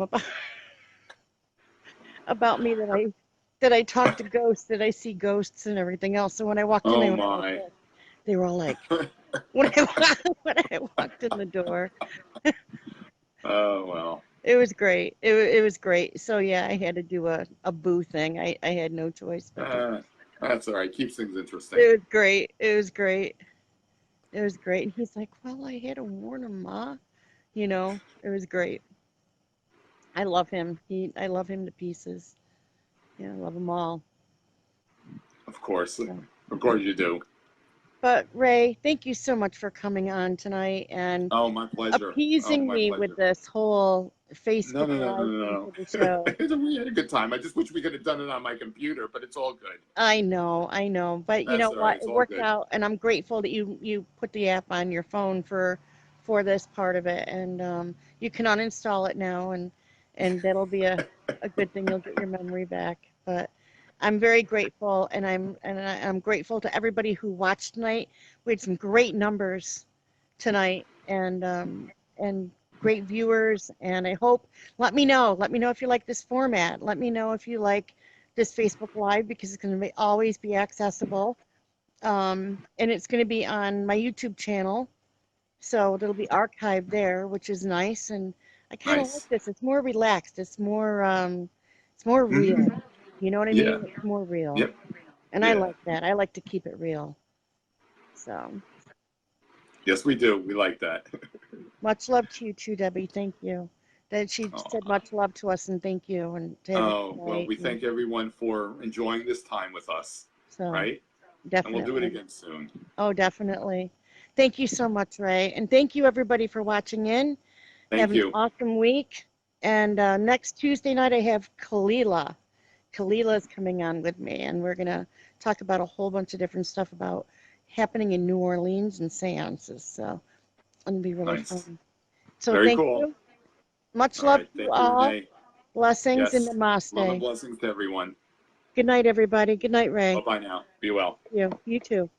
Speaker 1: about me that I talk to ghosts, that I see ghosts and everything else. So when I walked in,
Speaker 2: Oh my.
Speaker 1: they were all like, when I walked in the door.
Speaker 2: Oh well.
Speaker 1: It was great. It was great. So yeah, I had to do a boo thing. I had no choice but to.
Speaker 2: That's all right. Keeps things interesting.
Speaker 1: It was great. It was great. It was great. And he's like, "Well, I had to warn him, Ma." You know, it was great. I love him. I love him to pieces. Yeah, I love them all.
Speaker 2: Of course.
Speaker 1: So.
Speaker 2: Of course you do.
Speaker 1: But Ray, thank you so much for coming on tonight and
Speaker 2: Oh, my pleasure. Oh,
Speaker 1: appeasing
Speaker 2: my
Speaker 1: me with
Speaker 2: pleasure.
Speaker 1: this whole
Speaker 2: No,
Speaker 1: Facebook
Speaker 2: no, no, no,
Speaker 1: Live thing
Speaker 2: no,
Speaker 1: for the show.
Speaker 2: no. We had a good time. I just wish we could have done it on my computer, but it's all good.
Speaker 1: I know, but you know
Speaker 2: That's all right.
Speaker 1: what?
Speaker 2: It's
Speaker 1: It
Speaker 2: all
Speaker 1: worked
Speaker 2: good.
Speaker 1: out, and I'm grateful that you put the app on your phone for this part of it, and you can uninstall it now, and that'll be a good thing. You'll get your memory back. But I'm very grateful, and I'm grateful to everybody who watched tonight. We had some great numbers tonight, and great viewers, and I hope. Let me know if you like this format. Let me know if you like this Facebook Live because it's going to always be accessible. And it's going to be on my YouTube channel. So it'll be archived there, which is nice. And I kind of like
Speaker 2: Nice.
Speaker 1: this. It's more relaxed. It's more real.
Speaker 2: Hmm.
Speaker 1: You know what I
Speaker 2: Yeah.
Speaker 1: mean? It's more real.
Speaker 2: Yep.
Speaker 1: And I
Speaker 2: Yeah.
Speaker 1: like that. I like to keep it real. So
Speaker 2: Yes, we do. We like that.
Speaker 1: much love to you too, Debbie. Thank you. That she
Speaker 2: Oh,
Speaker 1: said much love to us and thank you and to have you
Speaker 2: well,
Speaker 1: tonight.
Speaker 2: we
Speaker 1: And
Speaker 2: thank everyone for enjoying this time with us,
Speaker 1: so
Speaker 2: right? And we'll do it
Speaker 1: definitely.
Speaker 2: again soon.
Speaker 1: Oh, definitely. Thank you so much, Ray. And thank you, everybody, for watching in. Have
Speaker 2: Thank
Speaker 1: an
Speaker 2: you.
Speaker 1: awesome week. And next Tuesday night, I have Kalila. Kalila is coming on with me, and we're going to talk about a whole bunch of different stuff about happening in New Orleans and seances. So it's going to be really
Speaker 2: Nice.
Speaker 1: fun. So
Speaker 2: Very
Speaker 1: thank
Speaker 2: cool.
Speaker 1: you. Much
Speaker 2: All
Speaker 1: love
Speaker 2: right.
Speaker 1: to you
Speaker 2: Thank you,
Speaker 1: all.
Speaker 2: Renee.
Speaker 1: Blessings and
Speaker 2: Yes. Love and
Speaker 1: namaste.
Speaker 2: blessings to everyone.
Speaker 1: Good night, everybody. Good night, Ray.
Speaker 2: Bye-bye now. Be well.
Speaker 1: You too.